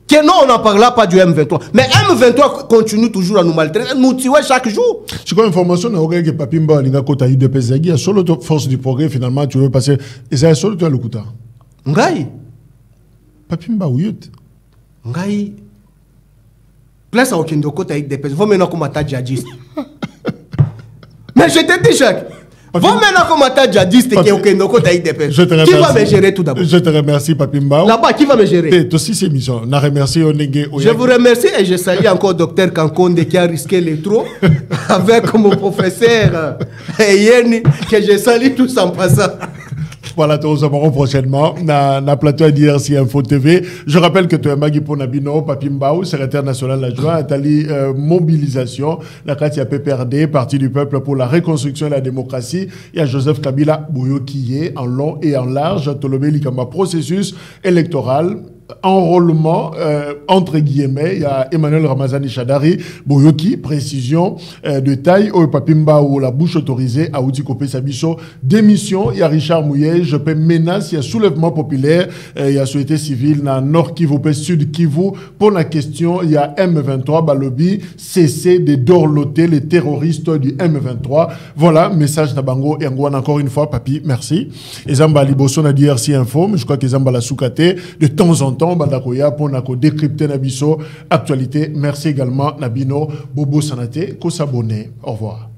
que non, on n'en parlera pas du M23. Mais M23 continue toujours à nous maltraiter, nous tuer chaque jour. C'est quoi l'information que Papimba a kota IDPS il y a solo force du progrès finalement tu veux passer et ça est solo toi le kuta. Ngai. Papimba uyut. Ngai. Place à aucun de kota IDPS. Vous maintenant comme attaque djihadiste. Mais je te dis Jacques. Vous maintenant comme attaque djihadiste qui est aucun de kota IDPS. Qui va me gérer tout d'abord? Je te remercie Papimba. Là-bas qui va me gérer? Aussi c'est mission. On a remercié Onenge. Je vous remercie et je salue encore Dr Kankonde qui a risqué les trous avec mon professeur Yeni que je salue tous en passant. Voilà, nous avons prochainement na plateau DRC Info TV. Je rappelle que tu es Magui Ponabino, Papi Mbao, secrétaire national adjoint, Atali mobilisation, la carte PPRD, Parti du peuple pour la reconstruction et la démocratie. Il y a Joseph Kabila Bouyokiye en long et en large, Tolobé Likamba processus électoral. Enrôlement entre guillemets, il y a Emmanuel Ramazani Chadari Boyoki, précision de taille au Papimba ou la bouche autorisée à Outikopé Sabiso, démission, il y a Richard Mouillet, je peux menace, il y a soulèvement populaire, il y a société civile dans Nord Kivu, Sud Kivu, pour la question, il y a M23 Balobi, cessez de dorloter les terroristes du M23. Voilà, message Nabango et Angouan encore une fois, Papi, merci. Et Zamba Liboso na DRC Info, mais je crois que Zamba la soukate de temps en temps Bandakoya pour décrypter Nabiso actualité. Merci également Nabino Bobo Sanate, ko s'abonner. Au revoir.